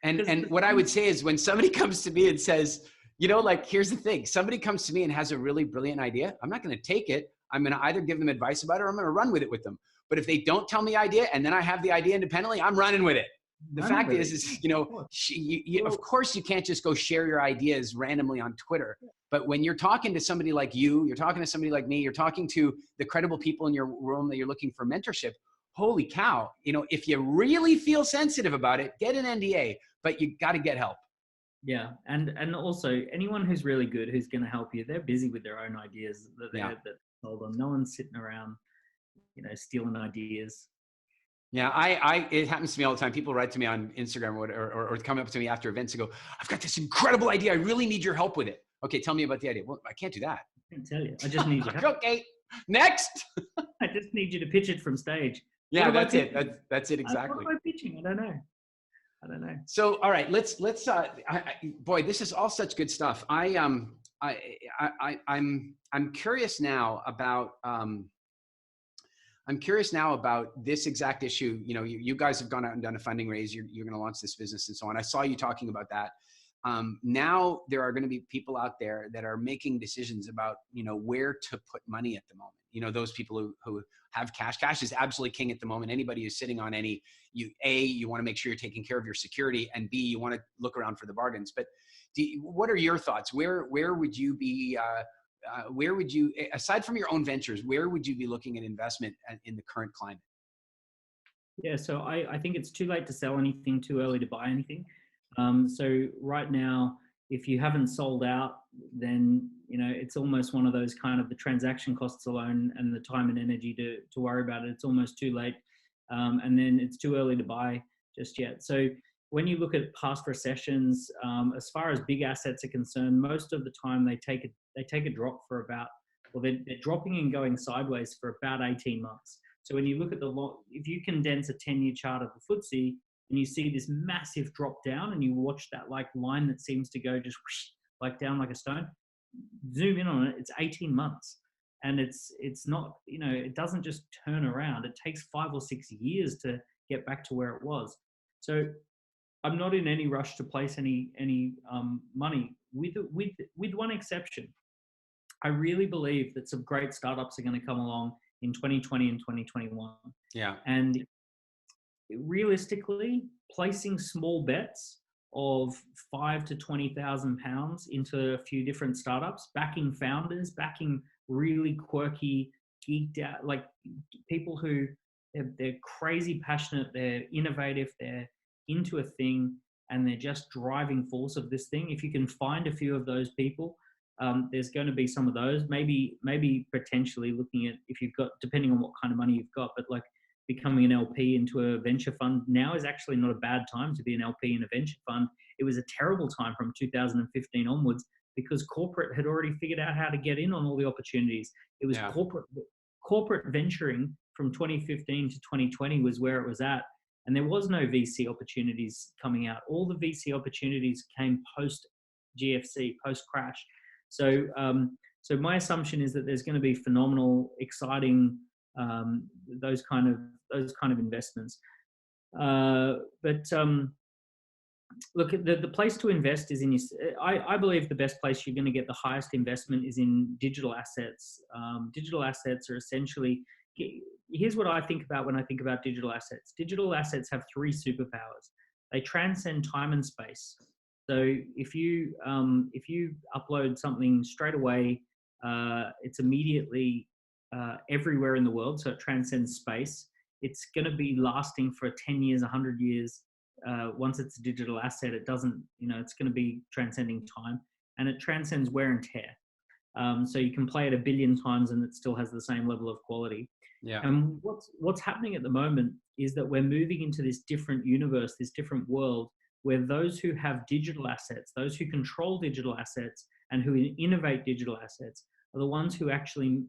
And what I would say is when somebody comes to me and says, here's the thing. Somebody comes to me and has a really brilliant idea. I'm not going to take it. I'm going to either give them advice about it or I'm going to run with it with them. But if they don't tell me the idea and then I have the idea independently, I'm running with it. The fact is, of course you can't just go share your ideas randomly on Twitter. But when you're talking to somebody like you're talking to somebody like me, you're talking to the credible people in your room that you're looking for mentorship, holy cow, if you really feel sensitive about it, get an NDA, but you got to get help. Yeah. And also anyone who's really good, who's going to help you, they're busy with their own ideas that hold on. No one's sitting around, stealing ideas. Yeah, it happens to me all the time. People write to me on Instagram or come up to me after events and go, I've got this incredible idea. I really need your help with it. Okay, tell me about the idea. Well, I can't do that. I can't tell you. I just need your help. Okay, next. I just need you to pitch it from stage. Yeah, that's it. That's it exactly. What am I pitching? I don't know. So, all right, let's. Boy, this is all such good stuff. I'm curious now about. I'm curious now about this exact issue. You guys have gone out and done a funding raise. You're going to launch this business and so on. I saw you talking about that. Now there are going to be people out there that are making decisions about, where to put money at the moment. Those people who have cash. Cash is absolutely king at the moment. Anybody who's sitting on any, you want to make sure you're taking care of your security, and B, you want to look around for the bargains. But what are your thoughts? Where would you be, where would you, aside from your own ventures, where would you be looking at investment in the current climate? Yeah, so I think it's too late to sell anything, too early to buy anything. So right now, if you haven't sold out, then, it's almost one of those kind of the transaction costs alone and the time and energy to worry about it. It's almost too late. And then it's too early to buy just yet. So when you look at past recessions, as far as big assets are concerned, most of the time they take a drop for about, they're dropping and going sideways for about 18 months. So when you look at if you condense a 10-year chart of the FTSE and you see this massive drop down and you watch that like line that seems to go just like down like a stone, zoom in on it, it's 18 months. And it's not, it doesn't just turn around. It takes 5 or 6 years to get back to where it was. So I'm not in any rush to place any money with one exception. I really believe that some great startups are going to come along in 2020 and 2021. Yeah. And realistically, placing small bets of £5,000 to £20,000 into a few different startups, backing founders, backing really quirky, geeked out, like people who they're crazy passionate, they're innovative, they're into a thing, and they're just driving force of this thing. If you can find a few of those people, there's going to be some of those. Maybe potentially looking at, if you've got, depending on what kind of money you've got, but like becoming an LP into a venture fund now is actually not a bad time to be an LP in a venture fund. It was a terrible time from 2015 onwards because corporate had already figured out how to get in on all the opportunities. It was corporate venturing from 2015 to 2020 was where it was at. And there was no VC opportunities coming out. All the VC opportunities came post GFC, post crash. So my assumption is that there's going to be phenomenal, exciting, those kind of investments. Look, the place to invest is in I believe the best place you're going to get the highest investment is in digital assets. Digital assets are essentially, here's what I think about when I think about digital assets. Digital assets have 3 superpowers. They transcend time and space. So if you upload something straight away, it's immediately everywhere in the world. So it transcends space. It's going to be lasting for 10 years, 100 years. Once it's a digital asset, it doesn't, it's going to be transcending time, and it transcends wear and tear. So you can play it 1 billion times and it still has the same level of quality. Yeah. And what's happening at the moment is that we're moving into this different universe, this different world, where those who have digital assets, those who control digital assets and who innovate digital assets are the ones who actually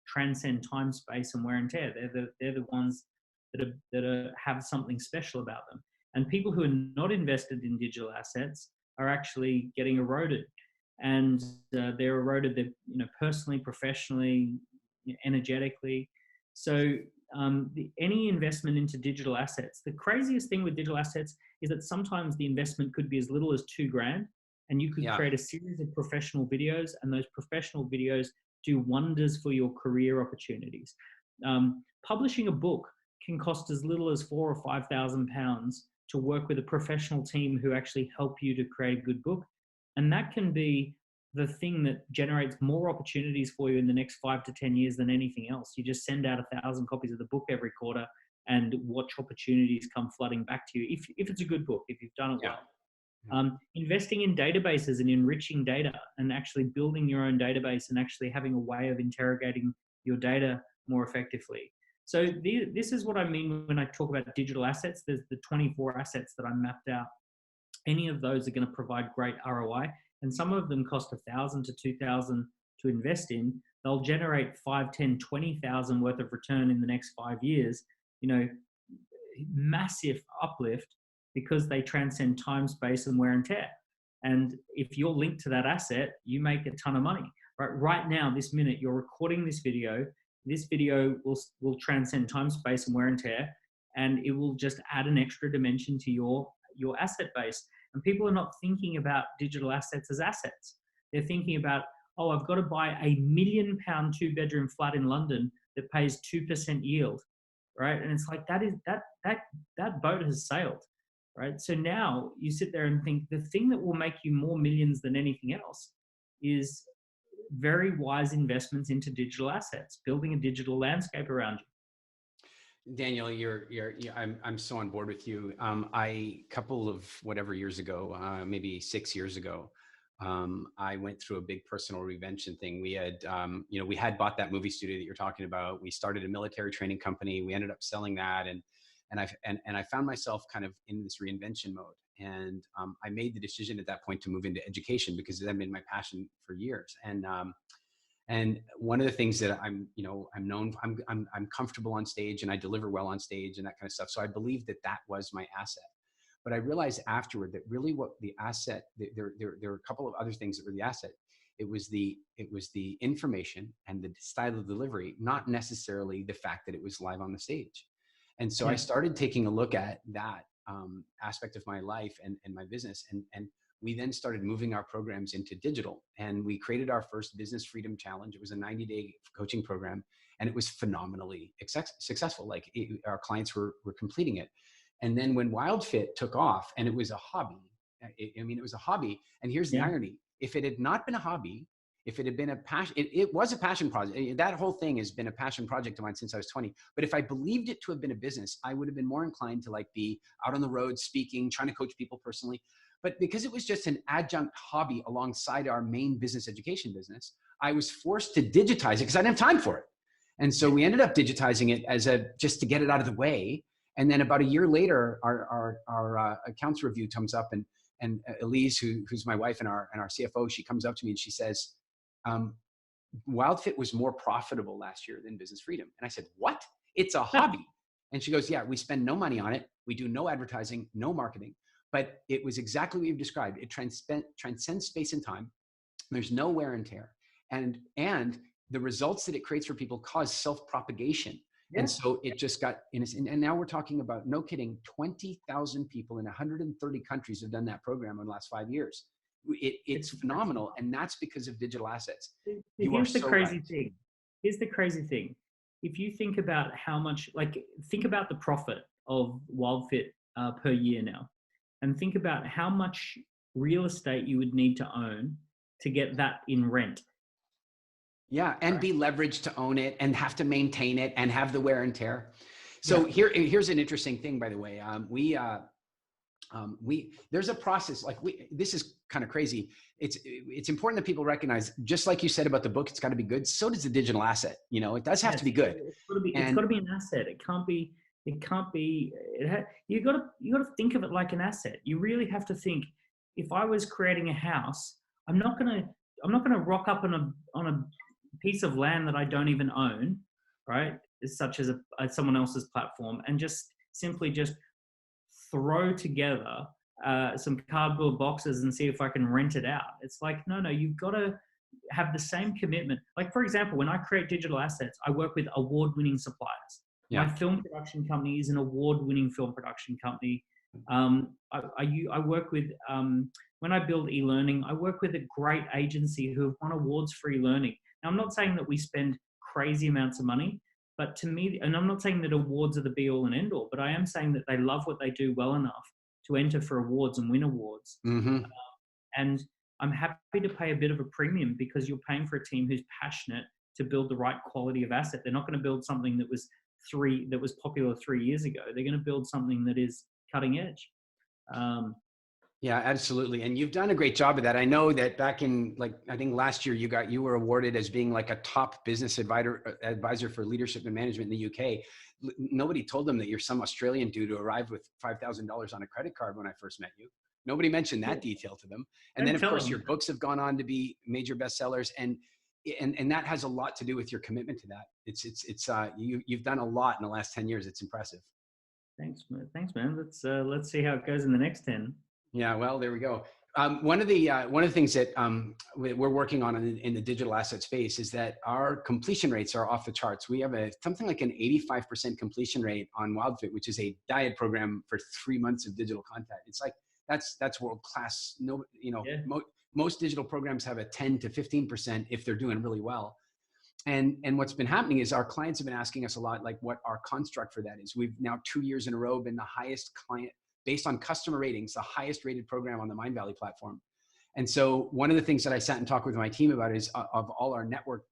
transcend time, space, and wear and tear. They're the ones that have something special about them. And people who are not invested in digital assets are actually getting eroded. And they're eroded, personally, professionally, energetically. So any investment into digital assets, the craziest thing with digital assets is that sometimes the investment could be as little as $2,000, and you could create a series of professional videos, and those professional videos do wonders for your career opportunities. Publishing a book can cost as little as £4,000 or £5,000 to work with a professional team who actually help you to create a good book. And that can be the thing that generates more opportunities for you in the next 5 to 10 years than anything else. You just send out 1,000 copies of the book every quarter, and watch opportunities come flooding back to you if it's a good book, if you've done it Yeah. well. Investing in databases and enriching data and actually building your own database and actually having a way of interrogating your data more effectively. So this is what I mean when I talk about digital assets. There's the 24 assets that I mapped out. Any of those are going to provide great ROI, and some of them cost $1,000 to $2,000 to invest in. They'll generate 5, 10, 20,000 worth of return in the next 5 years. Massive uplift, because they transcend time, space, and wear and tear. And if you're linked to that asset, you make a ton of money. Right now, this minute, you're recording this video. This video will transcend time, space, and wear and tear, and it will just add an extra dimension to your asset base. And people are not thinking about digital assets as assets. They're thinking about, oh, I've got to buy a £1 million 2-bedroom flat in London that pays 2% yield, right? And it's like, that boat has sailed. Right. So now you sit there and think the thing that will make you more millions than anything else is very wise investments into digital assets, building a digital landscape around you. Daniel, I'm so on board with you. A couple of whatever years ago, maybe 6 years ago, I went through a big personal reinvention thing. We had bought that movie studio that you're talking about. We started a military training company. We ended up selling that, and I found myself kind of in this reinvention mode. And I made the decision at that point to move into education, because that had been my passion for years. And one of the things that I'm comfortable on stage, and I deliver well on stage and that kind of stuff. So I believed that was my asset. But I realized afterward that really what the asset, there were a couple of other things that were the asset. It was the information and the style of delivery, not necessarily the fact that it was live on the stage. And so I started taking a look at that aspect of my life and my business. And we then started moving our programs into digital. And we created our first Business Freedom Challenge. It was a 90-day coaching program. And it was phenomenally successful. Like our clients were completing it. And then when WildFit took off, and it was a hobby, it was a hobby. And here's the irony. If it had not been a hobby, if it had been a passion, it was a passion project. That whole thing has been a passion project of mine since I was 20. But if I believed it to have been a business, I would have been more inclined to be out on the road speaking, trying to coach people personally. But because it was just an adjunct hobby alongside our main business education business, I was forced to digitize it because I didn't have time for it. And so we ended up digitizing it just to get it out of the way. And then about a year later, our accounts review comes up, and Elise, who's my wife and our CFO, she comes up to me and she says, WildFit was more profitable last year than Business Freedom. And I said, what? It's a hobby. And she goes, yeah, we spend no money on it. We do no advertising, no marketing, but it was exactly what you've described. It transcends space and time. There's no wear and tear. And the results that it creates for people cause self-propagation. Yeah. And so it just got innocent. And now we're talking about, no kidding, 20,000 people in 130 countries have done that program in the last 5 years. It's phenomenal. And that's because of digital assets. Here's the crazy thing. Here's the crazy thing. If you think about how much, think about the profit of WildFit per year now, and think about how much real estate you would need to own to get that in rent. Yeah, and be leveraged to own it and have to maintain it and have the wear and tear. So here's an interesting thing, by the way. There's a process, this is kind of crazy. It's important that people recognize, just like you said about the book, it's got to be good. So does the digital asset. It does have to be good. It's got to be an asset. It can't be. You got to think of it like an asset. You really have to think. If I was creating a house, I'm not gonna rock up on a piece of land that I don't even own, right? Such as someone else's platform, and just simply throw together some cardboard boxes and see if I can rent it out. It's like, no, you've got to have the same commitment. Like, for example, when I create digital assets, I work with award-winning suppliers. Yeah. My film production company is an award-winning film production company. I work with, when I build e-learning, I work with a great agency who have won awards for e-learning. Now, I'm not saying that we spend crazy amounts of money, but to me, and I'm not saying that awards are the be all and end all, but I am saying that they love what they do well enough to enter for awards and win awards. Mm-hmm. And I'm happy to pay a bit of a premium, because you're paying for a team who's passionate to build the right quality of asset. They're not going to build something that was that was popular 3 years ago. They're going to build something that is cutting edge. Yeah, absolutely. And you've done a great job of that. I know that back in, like, I think last year you were awarded as being like a top business advisor for leadership and management in the UK. Nobody told them that you're some Australian dude who arrived with $5,000 on a credit card when I first met you. Nobody mentioned that detail to them. And then of course your books have gone on to be major bestsellers, and that has a lot to do with your commitment to that. You've done a lot in the last 10 years. It's impressive. Thanks, man. Let's see how it goes in the next 10. Yeah, well, there we go. One of the things that we're working on in the digital asset space is that our completion rates are off the charts. We have something like an 85% completion rate on WildFit, which is a diet program for 3 months of digital content. It's like that's world class. No, most digital programs have a 10 to 15% if they're doing really well. And what's been happening is our clients have been asking us a lot, like, what our construct for that is. We've now 2 years in a row been the highest client, based on customer ratings, the highest rated program on the Mindvalley platform. And so one of the things that I sat and talked with my team about is, of all our network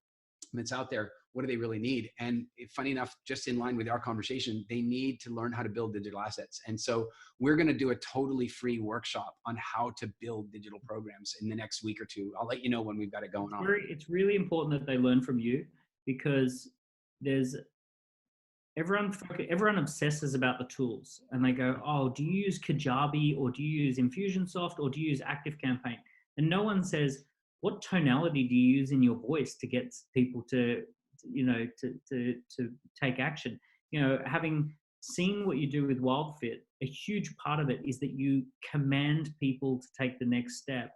that's out there, what do they really need? And funny enough, just in line with our conversation, they need to learn how to build digital assets. And so we're going to do a totally free workshop on how to build digital programs in the next week or two. I'll let you know when we've got it going on. It's really important that they learn from you, because everyone obsesses about the tools, and they go, oh, do you use Kajabi, or do you use Infusionsoft, or do you use ActiveCampaign? And no one says, what tonality do you use in your voice to get people to take action? Having seen what you do with WildFit, a huge part of it is that you command people to take the next step,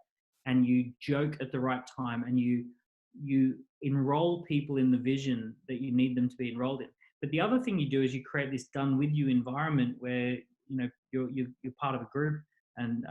and you joke at the right time, and you enroll people in the vision that you need them to be enrolled in. But the other thing you do is you create this done with you environment where you're part of a group, and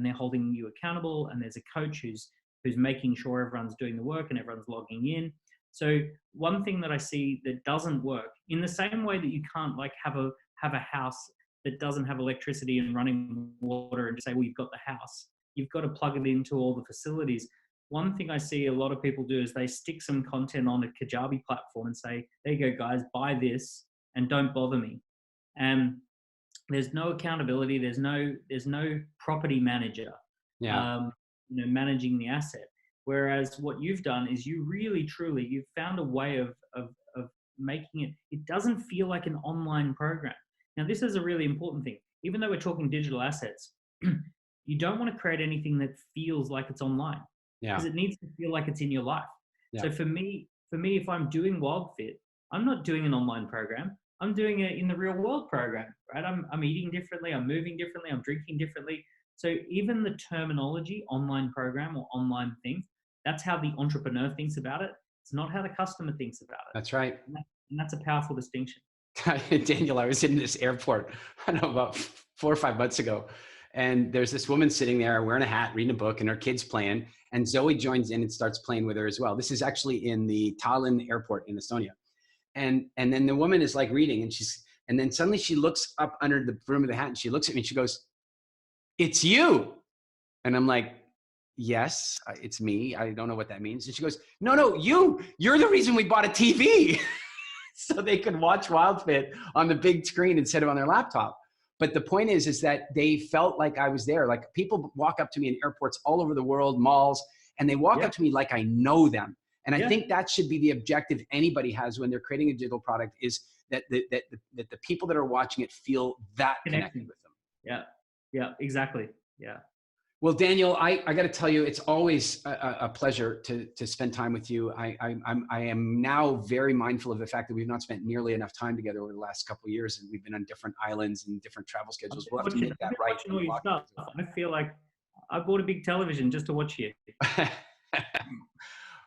they're holding you accountable, and there's a coach who's making sure everyone's doing the work and everyone's logging in. So one thing that I see that doesn't work, in the same way that you can't like have a house that doesn't have electricity and running water and just say, well, you've got the house. You've got to plug it into all the facilities. One thing I see a lot of people do is they stick some content on a Kajabi platform and say, there you go, guys, buy this and don't bother me. And there's no accountability. There's no property manager, managing the asset. Whereas what you've done is you really, truly, you've found a way of making it doesn't feel like an online program. Now, this is a really important thing. Even though we're talking digital assets, you don't want to create anything that feels like it's online. Because it needs to feel like it's in your life. Yeah. So for me, if I'm doing WildFit, I'm not doing an online program. I'm doing it in the real world program, right? I'm eating differently. I'm moving differently. I'm drinking differently. So even the terminology, online program or online thing, that's how the entrepreneur thinks about it. It's not how the customer thinks about it. That's right. And that's a powerful distinction. Daniel, I was in this airport, I don't know, about 4 or 5 months ago. And there's this woman sitting there wearing a hat, reading a book, and her kid's playing. And Zoe joins in and starts playing with her as well. This is actually in the Tallinn airport in Estonia. And then the woman is like reading, and then suddenly she looks up under the brim of the hat, and she looks at me and she goes, "It's you." And I'm like, "Yes, it's me. I don't know what that means." And she goes, No, you're the reason we bought a TV." So they could watch WildFit on the big screen instead of on their laptop. But the point is that they felt like I was there. Like, people walk up to me in airports all over the world, malls, and they walk up to me like I know them. And I think that should be the objective anybody has when they're creating a digital product, is that the people that are watching it feel that connected with them. Yeah, exactly. Yeah. Well, Daniel, I got to tell you, it's always a pleasure to spend time with you. I am now very mindful of the fact that we've not spent nearly enough time together over the last couple of years, and we've been on different islands and different travel schedules. We'll have to make that right. I feel like I bought a big television just to watch you.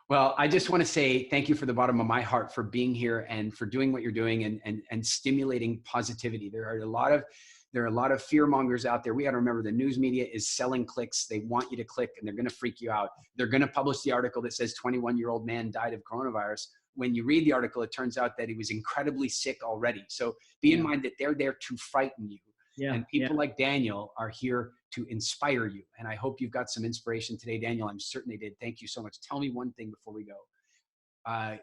Well, I just want to say thank you from the bottom of my heart for being here and for doing what you're doing and stimulating positivity. There are a lot of fear mongers out there. We got to remember the news media is selling clicks. They want you to click, and they're going to freak you out. They're going to publish the article that says 21-year-old man died of coronavirus. When you read the article, it turns out that he was incredibly sick already. So be in mind that they're there to frighten you. And people like Daniel are here to inspire you. And I hope you've got some inspiration today, Daniel. I certainly did. Thank you so much. Tell me one thing before we go.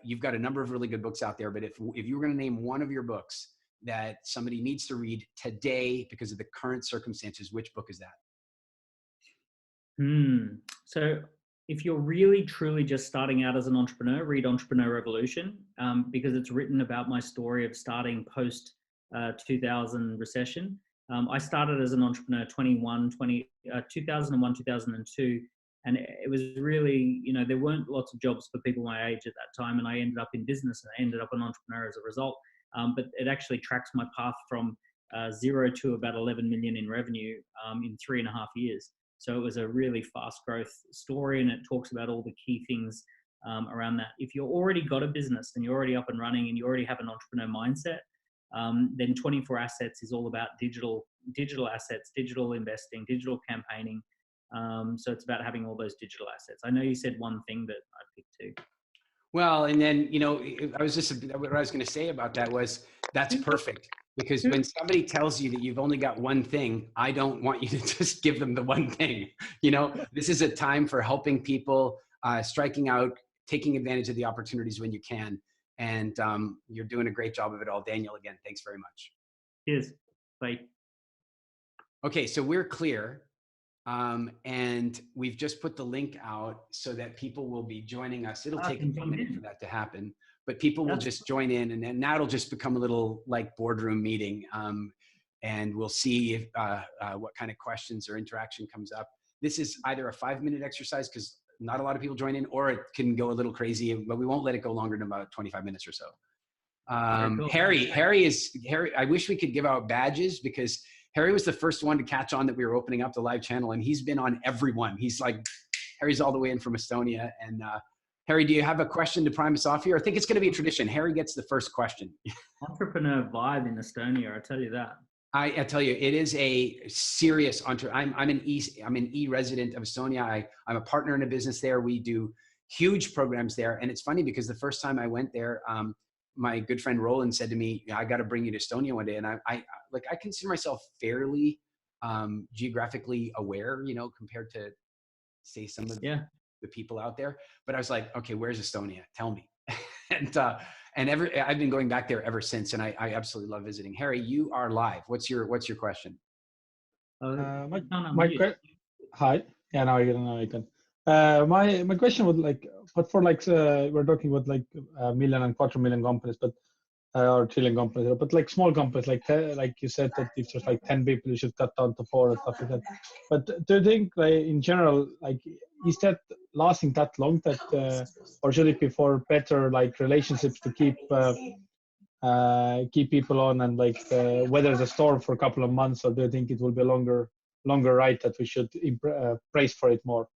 You've got a number of really good books out there, but if you were going to name one of your books that somebody needs to read today because of the current circumstances, which book is that? So if you're really truly just starting out as an entrepreneur, read Entrepreneur Revolution, because it's written about my story of starting post 2000 recession. I started as an entrepreneur 2001, 2002, and it was really, there weren't lots of jobs for people my age at that time, and I ended up in business and I ended up an entrepreneur as a result. But it actually tracks my path from 0 to about 11 million in revenue in 3.5 years. So it was a really fast growth story, and it talks about all the key things around that. If you've already got a business and you're already up and running and you already have an entrepreneur mindset, then 24 Assets is all about digital assets, digital investing, digital campaigning. So it's about having all those digital assets. I know you said one thing, but I picked two. Well, and then, what I was going to say about that was that's perfect. Because when somebody tells you that you've only got one thing, I don't want you to just give them the one thing. This is a time for helping people, striking out, taking advantage of the opportunities when you can. And you're doing a great job of it all. Daniel, again, thanks very much. Cheers. Bye. Okay, so we're clear. And we've just put the link out so that people will be joining us. It'll take a minute for that to happen, but people will just join in, and then that'll just become a little like boardroom meeting. And we'll see if, what kind of questions or interaction comes up. This is either a 5-minute exercise because not a lot of people join in, or it can go a little crazy, but we won't let it go longer than about 25 minutes or so. Cool. Harry, I wish we could give out badges because Harry was the first one to catch on that we were opening up the live channel, and he's been on every one. Harry's all the way in from Estonia. And Harry, do you have a question to prime us off here? I think it's going to be a tradition. Harry gets the first question. Entrepreneur vibe in Estonia, I tell you that. I tell you, it is a serious I'm an E resident of Estonia. I'm a partner in a business there. We do huge programs there, and it's funny because the first time I went there, my good friend Roland said to me, I got to bring you to Estonia one day. And I consider myself fairly geographically aware, compared to say some of the people out there. But I was like, okay, where's Estonia? Tell me. and I've been going back there ever since. And I absolutely love visiting. Harry, you are live. What's your question? Hi. Yeah, now I can. My question would but for we're talking about 1 million and 4 million companies, but or trillion companies, but small companies, like you said that if there's 10 people, you should cut down to 4 and stuff like that. But do you think in general, is that lasting that long that, or should it be for better relationships to keep people on and weather the storm for a couple of months, or do you think it will be a longer ride that we should praise for it more?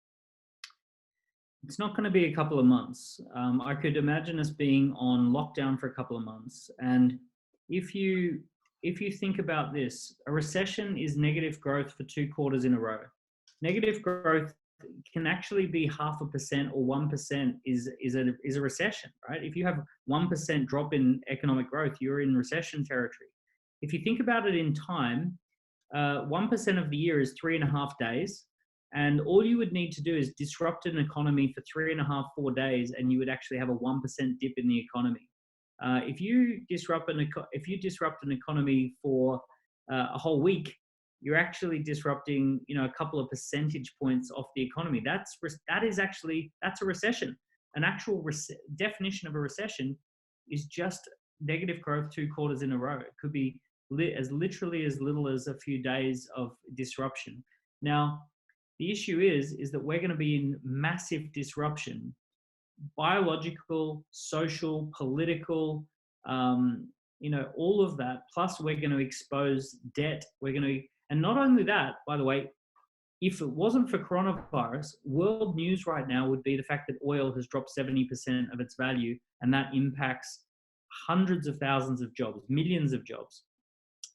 It's not going to be a couple of months. I could imagine us being on lockdown for a couple of months. And if you think about this, a recession is negative growth for 2 quarters in a row. Negative growth can actually be 0.5% or 1% is a recession, right? If you have 1% drop in economic growth, you're in recession territory. If you think about it in time, 1% of the year is 3.5 days. And all you would need to do is disrupt an economy for 3.5, 4 days, and you would actually have a 1% dip in the economy. If you disrupt an economy for a whole week, you're actually disrupting, a couple of percentage points off the economy. That's a recession. An actual definition of a recession is just negative growth 2 quarters in a row. It could be literally as little as a few days of disruption. Now, the issue is that we're going to be in massive disruption, biological, social, political, all of that. Plus, we're going to expose debt. And not only that, by the way, if it wasn't for coronavirus, world news right now would be the fact that oil has dropped 70% of its value, and that impacts hundreds of thousands of jobs, millions of jobs.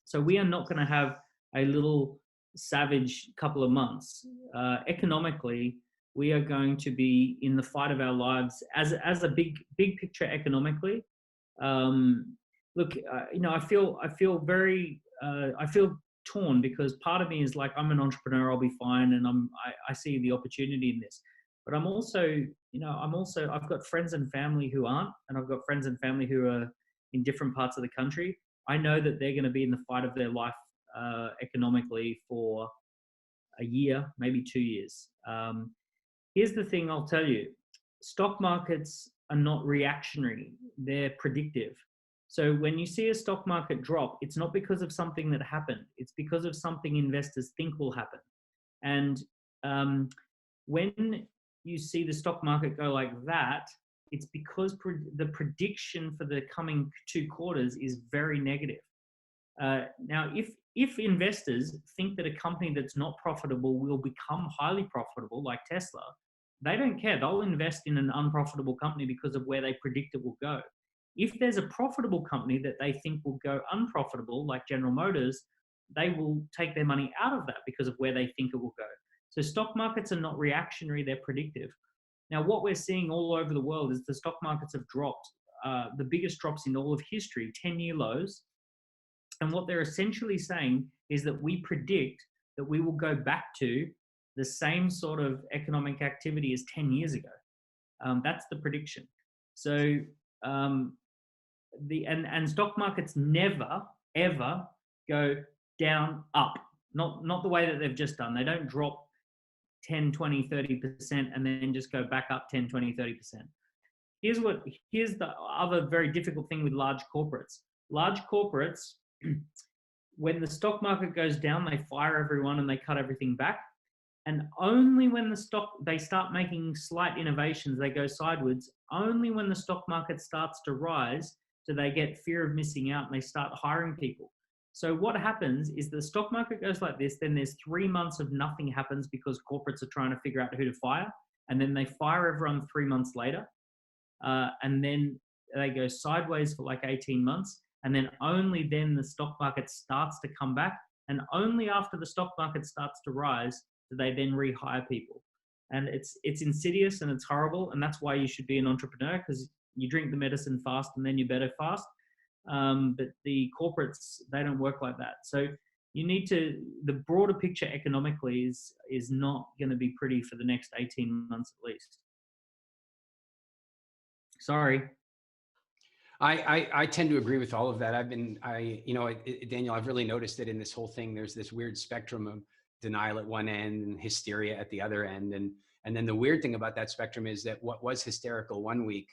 So we are not going to have a little savage couple of months. Economically, we are going to be in the fight of our lives as a big picture economically. I feel torn because part of me is I'm an entrepreneur, I'll be fine, and I see the opportunity in this. But I'm also, I've got friends and family who aren't, and I've got friends and family who are in different parts of the country. I know that they're going to be in the fight of their life economically for a year, maybe 2 years. Here's the thing I'll tell you. Stock markets are not reactionary. They're predictive. So when you see a stock market drop, it's not because of something that happened. It's because of something investors think will happen. And when you see the stock market go like that, it's because the prediction for the coming 2 quarters is very negative. Now, if investors think that a company that's not profitable will become highly profitable, like Tesla, they don't care. They'll invest in an unprofitable company because of where they predict it will go. If there's a profitable company that they think will go unprofitable, like General Motors, they will take their money out of that because of where they think it will go. So stock markets are not reactionary, they're predictive. Now, what we're seeing all over the world is the stock markets have dropped, the biggest drops in all of history, 10-year lows. And what they're essentially saying is that we predict that we will go back to the same sort of economic activity as 10 years ago. That's the prediction. So and stock markets never, ever go down, up. Not the way that they've just done. They don't drop 10, 20, 30% and then just go back up 10, 20, 30%. Here's the other very difficult thing with large corporates. Large corporates, when the stock market goes down, they fire everyone and they cut everything back. And only when they start making slight innovations, they go sideways. Only when the stock market starts to rise do they get fear of missing out and they start hiring people. So what happens is the stock market goes like this, then there's 3 months of nothing happens because corporates are trying to figure out who to fire. And then they fire everyone 3 months later. And then they go sideways for like 18 months. And then only then the stock market starts to come back. And only after the stock market starts to rise do they then rehire people. And it's insidious and it's horrible. And that's why you should be an entrepreneur, because you drink the medicine fast and then you're better fast. But the corporates, they don't work like that. So you need to, the broader picture economically is not going to be pretty for the next 18 months at least. Sorry. I tend to agree with all of that. Daniel, I've really noticed that in this whole thing, there's this weird spectrum of denial at one end and hysteria at the other end. And then the weird thing about that spectrum is that what was hysterical one week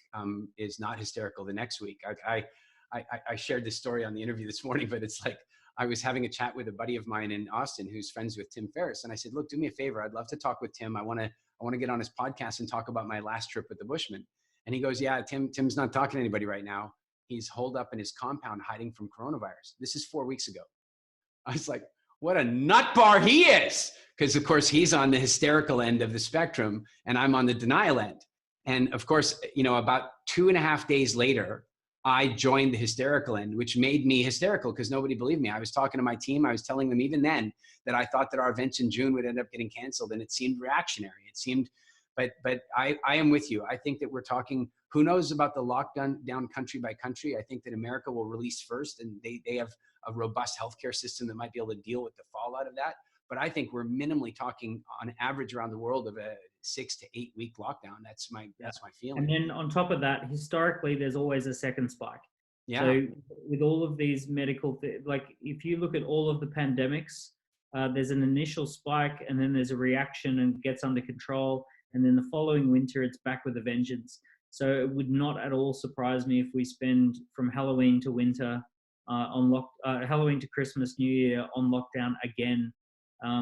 is not hysterical the next week. I shared this story on the interview this morning, but it's like, I was having a chat with a buddy of mine in Austin who's friends with Tim Ferriss. And I said, look, do me a favor. I'd love to talk with Tim. I want to get on his podcast and talk about my last trip with the Bushmen. And he goes, yeah, Tim's not talking to anybody right now. He's holed up in his compound hiding from coronavirus. This is 4 weeks ago. I was like, what a nut bar he is. Because of course he's on the hysterical end of the spectrum and I'm on the denial end. And of course, about 2.5 days later, I joined the hysterical end, which made me hysterical because nobody believed me. I was talking to my team. I was telling them even then that I thought that our events in June would end up getting canceled, and it seemed reactionary. It seemed, but I am with you. I think that we're talking, who knows about the lockdown down country by country. I think that America will release first, and they have a robust healthcare system that might be able to deal with the fallout of that. But I think we're minimally talking on average around the world of a 6 to 8 week lockdown. That's my feeling. And then on top of that, historically, there's always a second spike. Yeah. So with all of these medical, like if you look at all of the pandemics, there's an initial spike and then there's a reaction and gets under control. And then the following winter, it's back with a vengeance. So it would not at all surprise me if we spend from Halloween to winter Halloween to Christmas, New Year on lockdown again.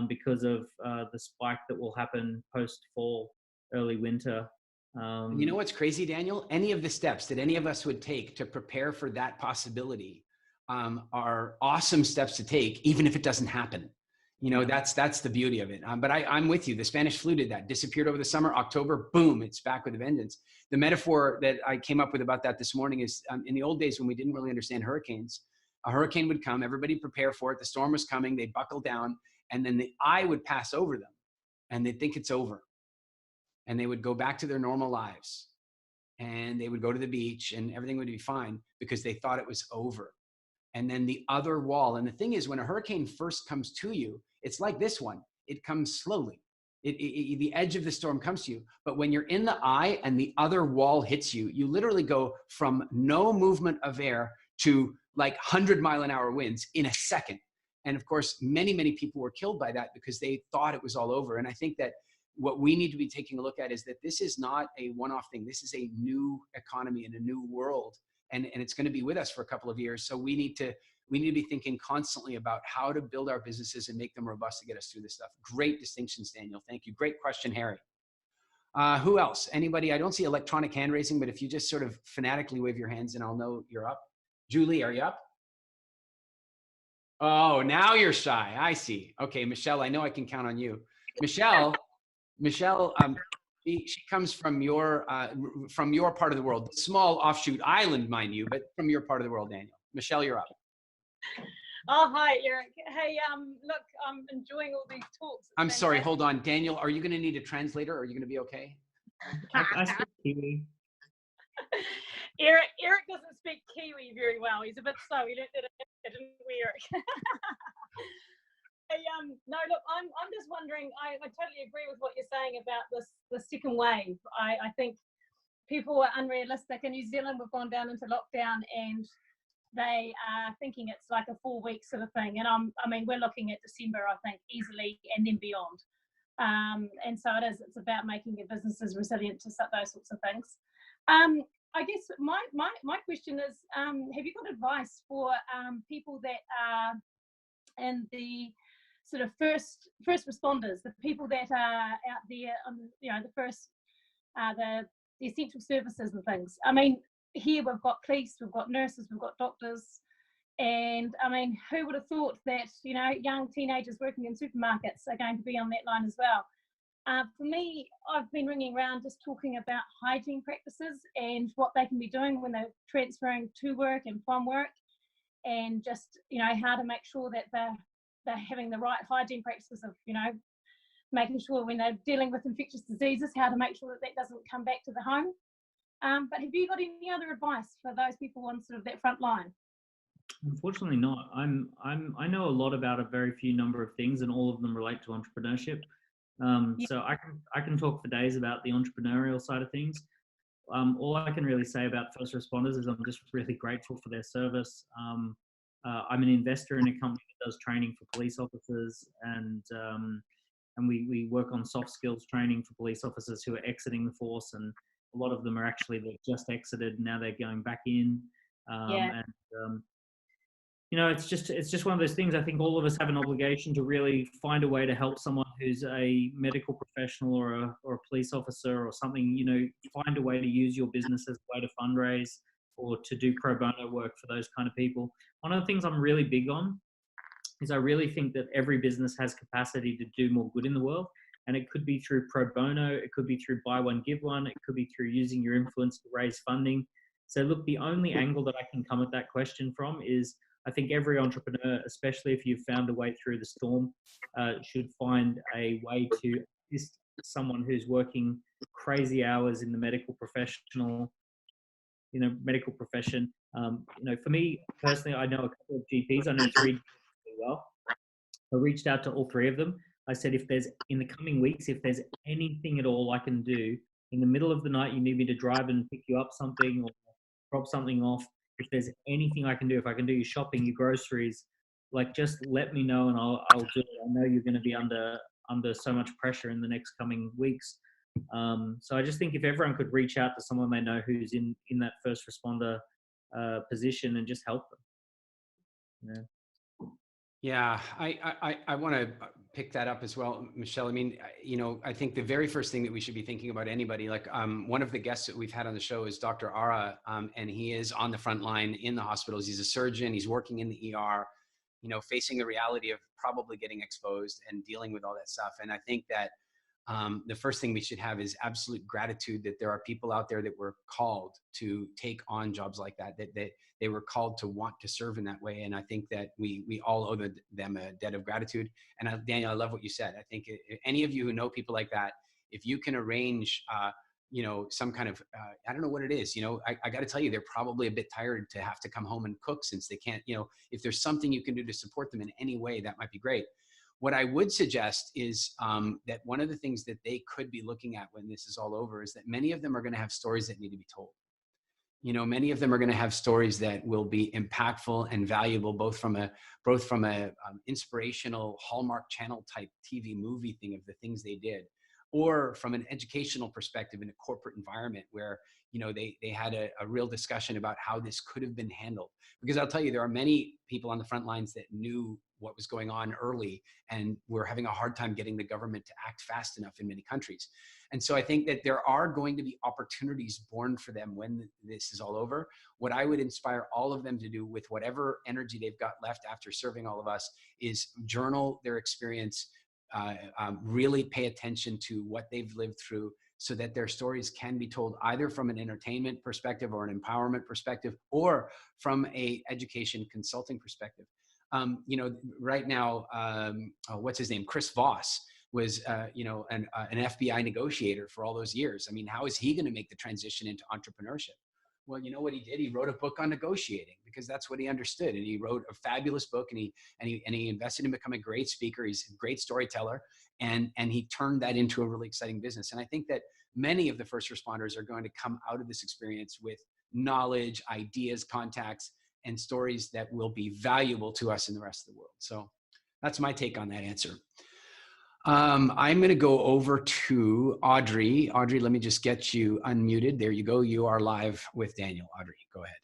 Because of the spike that will happen post-fall, early winter. You know what's crazy, Daniel? Any of the steps that any of us would take to prepare for that possibility are awesome steps to take, even if it doesn't happen. That's the beauty of it. But I'm with you. The Spanish flu did that. Disappeared over the summer. October, boom, it's back with a vengeance. The metaphor that I came up with about that this morning is in the old days when we didn't really understand hurricanes, a hurricane would come, everybody prepare for it. The storm was coming, they buckle down, and then the eye would pass over them and they'd think it's over. And they would go back to their normal lives and they would go to the beach and everything would be fine because they thought it was over. And then the other wall. And the thing is, when a hurricane first comes to you, it's like this one. It comes slowly. the edge of the storm comes to you. But when you're in the eye and the other wall hits you, you literally go from no movement of air to like 100-mile-an-hour winds in a second. And of course, many, many people were killed by that because they thought it was all over. And I think that what we need to be taking a look at is that this is not a one-off thing. This is a new economy and a new world. And it's going to be with us for a couple of years. So we need to be thinking constantly about how to build our businesses and make them robust to get us through this stuff. Great distinctions, Daniel. Thank you. Great question, Harry. Who else? Anybody? I don't see electronic hand raising, but if you just sort of fanatically wave your hands and I'll know you're up. Julie, are you up? Oh, now you're shy. I see. Okay, Michelle, I know I can count on you. Michelle, she comes from your part of the world, small offshoot island, mind you, but from your part of the world, Daniel. Michelle, you're up. Oh, hi, Eric. Hey, look, I'm enjoying all these talks. I'm sorry, hold on. Daniel, are you going to need a translator or are you going to be okay? I speak Kiwi. Eric doesn't speak Kiwi very well. He's a bit slow. He learned that didn't we, Eric? Hey, no, look, I'm just wondering, I totally agree with what you're saying about the second wave. I think people are unrealistic. In New Zealand, we've gone down into lockdown and they are thinking it's like a 4-week sort of thing. And I mean, we're looking at December, I think, easily, and then beyond. And so it's about making your businesses resilient to those sorts of things. I guess my question is, have you got advice for people that are in the sort of first responders, the people that are out there on, the first, the essential services and things? I mean, here we've got police, we've got nurses, we've got doctors, and I mean, who would have thought that, young teenagers working in supermarkets are going to be on that line as well? For me, I've been ringing around just talking about hygiene practices and what they can be doing when they're transferring to work and from work, and just, how to make sure that they're having the right hygiene practices of, making sure when they're dealing with infectious diseases, how to make sure that doesn't come back to the home. But have you got any other advice for those people on sort of that front line? Unfortunately not. I know a lot about a very few number of things, and all of them relate to entrepreneurship. So I can talk for days about the entrepreneurial side of things. All I can really say about first responders is I'm just really grateful for their service. I'm an investor in a company that does training for police officers, and we work on soft skills training for police officers who are exiting the force, and a lot of them are actually, they've just exited, now they're going back in. It's just one of those things. I think all of us have an obligation to really find a way to help someone who's a medical professional or a police officer or something. Find a way to use your business as a way to fundraise or to do pro bono work for those kind of people. One of the things I'm really big on is I really think that every business has capacity to do more good in the world. And it could be through pro bono, it could be through buy one, give one, it could be through using your influence to raise funding. So look, the only angle that I can come at that question from is, I think every entrepreneur, especially if you've found a way through the storm, should find a way to assist someone who's working crazy hours in the medical profession. For me personally, I know a couple of GPs. I know 3 really well. I reached out to all 3 of them. I said, in the coming weeks, if there's anything at all I can do, in the middle of the night, you need me to drive and pick you up something or drop something off. If there's anything I can do, if I can do your shopping, your groceries, like just let me know and I'll do it. I know you're going to be under so much pressure in the next coming weeks. So I just think if everyone could reach out to someone they know who's in that first responder position and just help them. Yeah, I want to pick that up as well, Michelle. I mean, I think the very first thing that we should be thinking about anybody, like one of the guests that we've had on the show is Dr. Ara, and he is on the front line in the hospitals. He's a surgeon. He's working in the ER, facing the reality of probably getting exposed and dealing with all that stuff. And I think that the first thing we should have is absolute gratitude that there are people out there that were called to take on jobs like that they were called to want to serve in that way. And I think that we all owe them a debt of gratitude. And Daniel, I love what you said. I think any of you who know people like that, if you can arrange, some kind of, I don't know what it is, I got to tell you, they're probably a bit tired to have to come home and cook since they can't, if there's something you can do to support them in any way, that might be great. What I would suggest is that one of the things that they could be looking at when this is all over is that many of them are going to have stories that need to be told. You know, many of them are going to have stories that will be impactful and valuable, both from a inspirational Hallmark Channel type TV movie thing of the things they did, or from an educational perspective in a corporate environment where, you know, they had a real discussion about how this could have been handled. Because I'll tell you, there are many people on the front lines that knew what was going on early, and we're having a hard time getting the government to act fast enough in many countries. And so I think that there are going to be opportunities born for them when this is all over. What I would inspire all of them to do with whatever energy they've got left after serving all of us is journal their experience, really pay attention to what they've lived through, so that their stories can be told either from an entertainment perspective or an empowerment perspective, or from a education consulting perspective. You know, right now, what's his name? Chris Voss was, you know, an FBI negotiator for all those years. I mean, how is he going to make the transition into entrepreneurship? Well, you know what he did? He wrote a book on negotiating, because that's what he understood. And he wrote a fabulous book, and he invested in becoming a great speaker. He's a great storyteller, and he turned that into a really exciting business. And I think that many of the first responders are going to come out of this experience with knowledge, ideas, contacts, and stories that will be valuable to us in the rest of the world. So that's my take on that answer. I'm going to go over to Audrey. Audrey, let me just get you unmuted. There you go. You are live with Daniel. Audrey, go ahead.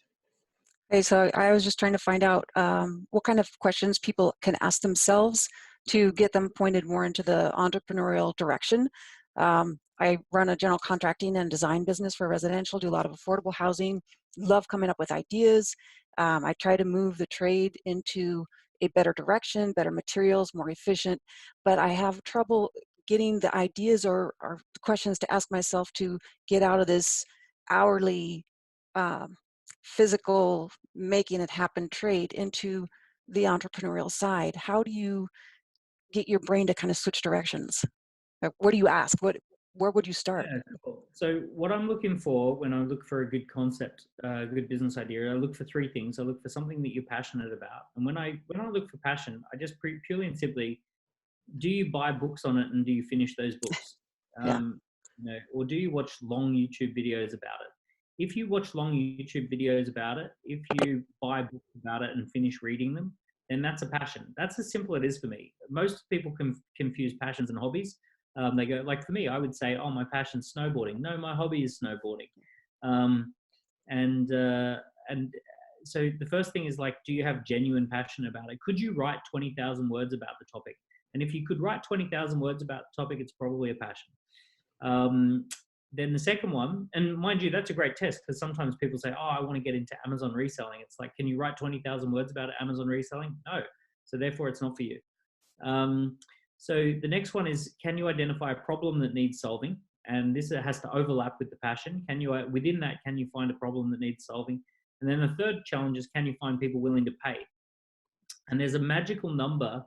Okay, so I was just trying to find out what kind of questions people can ask themselves to get them pointed more into the entrepreneurial direction. I run a general contracting and design business for residential, do a lot of affordable housing, love coming up with ideas. I try to move the trade into a better direction, better materials, more efficient, but I have trouble getting the ideas or questions to ask myself to get out of this hourly physical making it happen trade into the entrepreneurial side. How do you get your brain to kind of switch directions? What do you ask? Where would you start? Yeah, cool. So what I'm looking for when I look for a good concept, a good business idea, I look for three things. I look for something that you're passionate about. And when I look for passion, I just purely and simply, do you buy books on it and do you finish those books? Yeah. You know, or do you watch long YouTube videos about it? If you watch long YouTube videos about it, if you buy books about it and finish reading them, then that's a passion. That's as simple as it is for me. Most people can confuse passions and hobbies. They go, like for me, I would say, oh, my passion's snowboarding. No, my hobby is snowboarding. And so the first thing is like, do you have genuine passion about it? Could you write 20,000 words about the topic? And if you could write 20,000 words about the topic, it's probably a passion. Then the second one, and mind you, that's a great test, because sometimes people say, oh, I want to get into Amazon reselling. It's like, can you write 20,000 words about Amazon reselling? No. So therefore it's not for you. So the next one is, can you identify a problem that needs solving? And this has to overlap with the passion. Can you, within that, can you find a problem that needs solving? And then the third challenge is, can you find people willing to pay? And there's a magical number.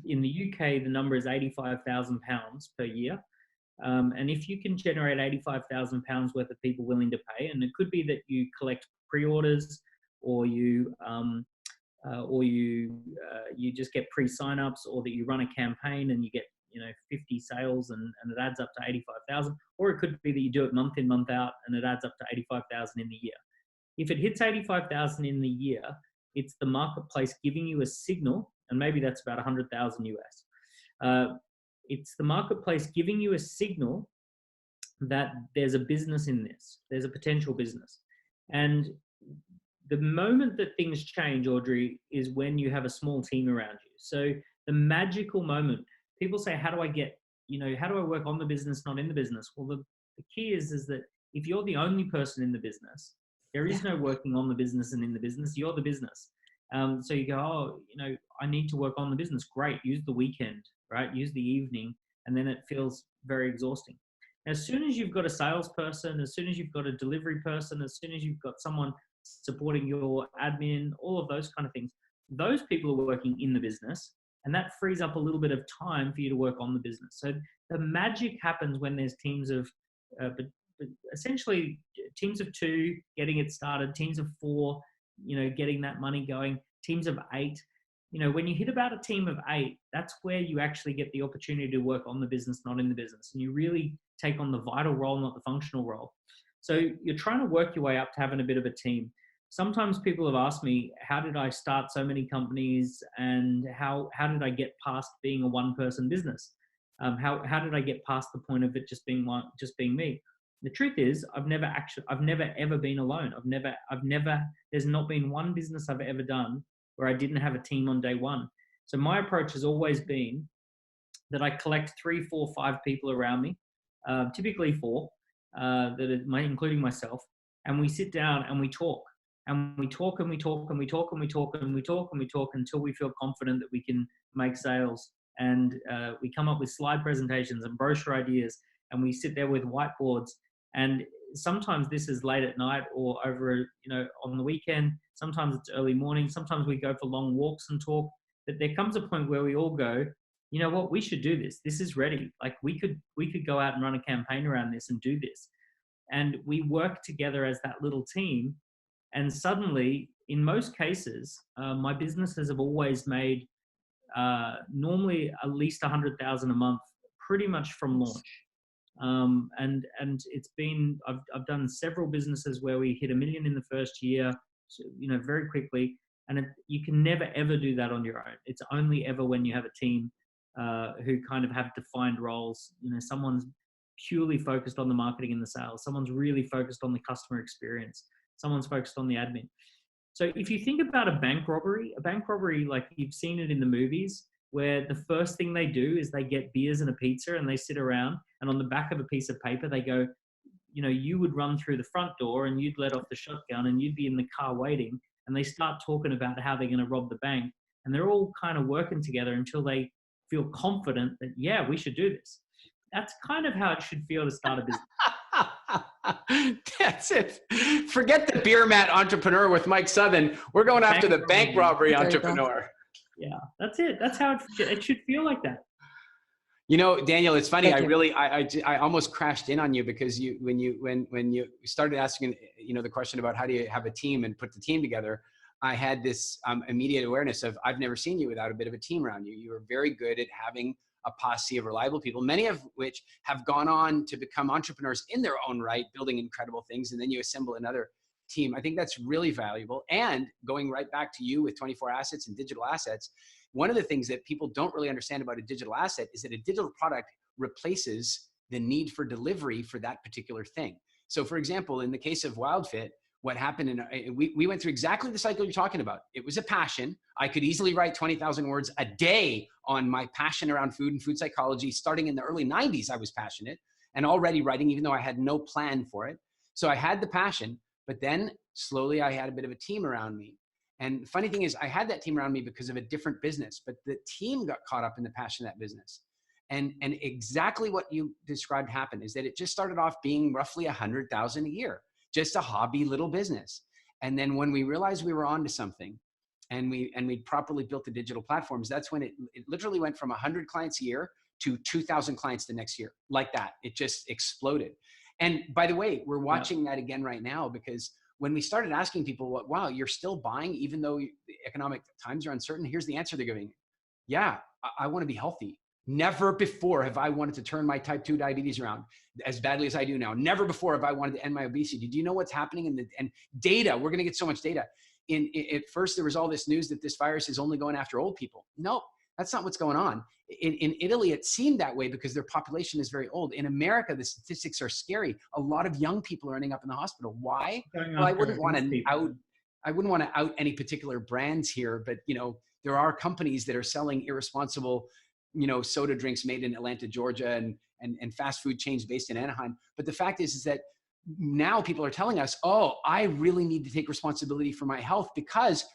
In the UK, the number is £85,000 per year. And if you can generate £85,000 worth of people willing to pay, and it could be that you collect pre-orders, or you just get pre-sign-ups, or that you run a campaign and you get 50 sales and it adds up to 85,000, or it could be that you do it month in, month out, and it adds up to 85,000 in the year. If it hits 85,000 in the year, it's the marketplace giving you a signal, and maybe that's about 100,000 US. It's the marketplace giving you a signal that there's a business in this. There's a potential business. And the moment that things change, Audrey, is when you have a small team around you. So the magical moment, people say, how do I get, how do I work on the business, not in the business? Well, the key is that if you're the only person in the business, there is no working on the business and in the business, you're the business. So you go, oh, I need to work on the business. Great. Use the weekend, right? Use the evening. And then it feels very exhausting. As soon as you've got a salesperson, as soon as you've got a delivery person, as soon as you've got someone supporting your admin, all of those kind of things, those people are working in the business, and that frees up a little bit of time for you to work on the business. So the magic happens when there's teams of, essentially teams of 2 getting it started, teams of 4, getting that money going, teams of 8. when you hit about a team of 8, that's where you actually get the opportunity to work on the business, not in the business. And you really take on the vital role, not the functional role. So you're trying to work your way up to having a bit of a team. Sometimes people have asked me, how did I start so many companies, and how did I get past being a one-person business? How did I get past the point of it just being me? The truth is, I've never ever been alone. There's not been one business I've ever done where I didn't have a team on day one. So my approach has always been that I collect 3, 4, 5 people around me, typically 4, including myself, and we sit down and we talk. And we talk and we talk and we talk and we talk and we talk and we talk until we feel confident that we can make sales. And we come up with slide presentations and brochure ideas, and we sit there with whiteboards. And sometimes this is late at night or over, on the weekend. Sometimes it's early morning. Sometimes we go for long walks and talk. But there comes a point where we all go, you know what, we should do this. This is ready. Like we could go out and run a campaign around this and do this. And we work together as that little team. And suddenly, in most cases, my businesses have always made normally at least 100,000 a month, pretty much from launch. And it's been, I've done several businesses where we hit $1 million in the first year, very quickly. And you can never, ever do that on your own. It's only ever when you have a team who kind of have defined roles. Someone's purely focused on the marketing and the sales. Someone's really focused on the customer experience. Someone's focused on the admin. So if you think about a bank robbery, like you've seen it in the movies, where the first thing they do is they get beers and a pizza and they sit around, and on the back of a piece of paper, they go, you would run through the front door and you'd let off the shotgun and you'd be in the car waiting, and they start talking about how they're going to rob the bank. And they're all kind of working together until they feel confident that, yeah, we should do this. That's kind of how it should feel to start a business. That's it. Forget the beer mat entrepreneur with Mike Southern. We're going after the bank robbery entrepreneur. Yeah, that's it. That's how it should feel like that. Daniel, it's funny. I almost crashed in on you because when you started asking, the question about how do you have a team and put the team together, I had this immediate awareness of, I've never seen you without a bit of a team around you. You were very good at having a posse of reliable people, many of which have gone on to become entrepreneurs in their own right, building incredible things. And then you assemble another team. I think that's really valuable. And going right back to you with 24 assets and digital assets, one of the things that people don't really understand about a digital asset is that a digital product replaces the need for delivery for that particular thing. So for example, in the case of WildFit, what happened, we went through exactly the cycle you're talking about. It was a passion. I could easily write 20,000 words a day on my passion around food and food psychology. Starting in the early 90s, I was passionate and already writing, even though I had no plan for it. So I had the passion, but then slowly I had a bit of a team around me. And the funny thing is, I had that team around me because of a different business, but the team got caught up in the passion of that business. And exactly what you described happened is that it just started off being roughly 100,000 a year. Just a hobby little business. And then when we realized we were onto something and we'd properly built the digital platforms, that's when it literally went from 100 clients a year to 2,000 clients the next year. Like that, it just exploded. And by the way, we're watching that again right now, because when we started asking people, wow, you're still buying even though the economic times are uncertain, here's the answer they're giving. Yeah, I want to be healthy. Never before have I wanted to turn my type 2 diabetes around as badly as I do now. Never before have I wanted to end my obesity. Do you know what's happening in and data? We're going to get so much data. At first, there was all this news that this virus is only going after old people. No, that's not what's going on. In Italy, it seemed that way because their population is very old. In America, the statistics are scary. A lot of young people are ending up in the hospital. Why? Well, I wouldn't want to out any particular brands here, but there are companies that are selling irresponsible soda drinks made in Atlanta, Georgia, and fast food chains based in Anaheim. But the fact is that now people are telling us, oh, I really need to take responsibility for my health, because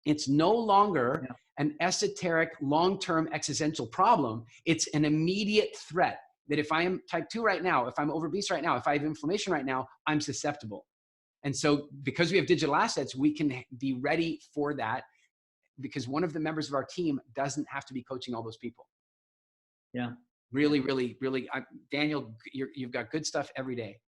it's no longer an esoteric, long-term existential problem. It's an immediate threat that if I am type 2 right now, if I'm obese right now, if I have inflammation right now, I'm susceptible. And so because we have digital assets, we can be ready for that, because one of the members of our team doesn't have to be coaching all those people. Yeah. Really, really, really. Daniel, you've got good stuff every day.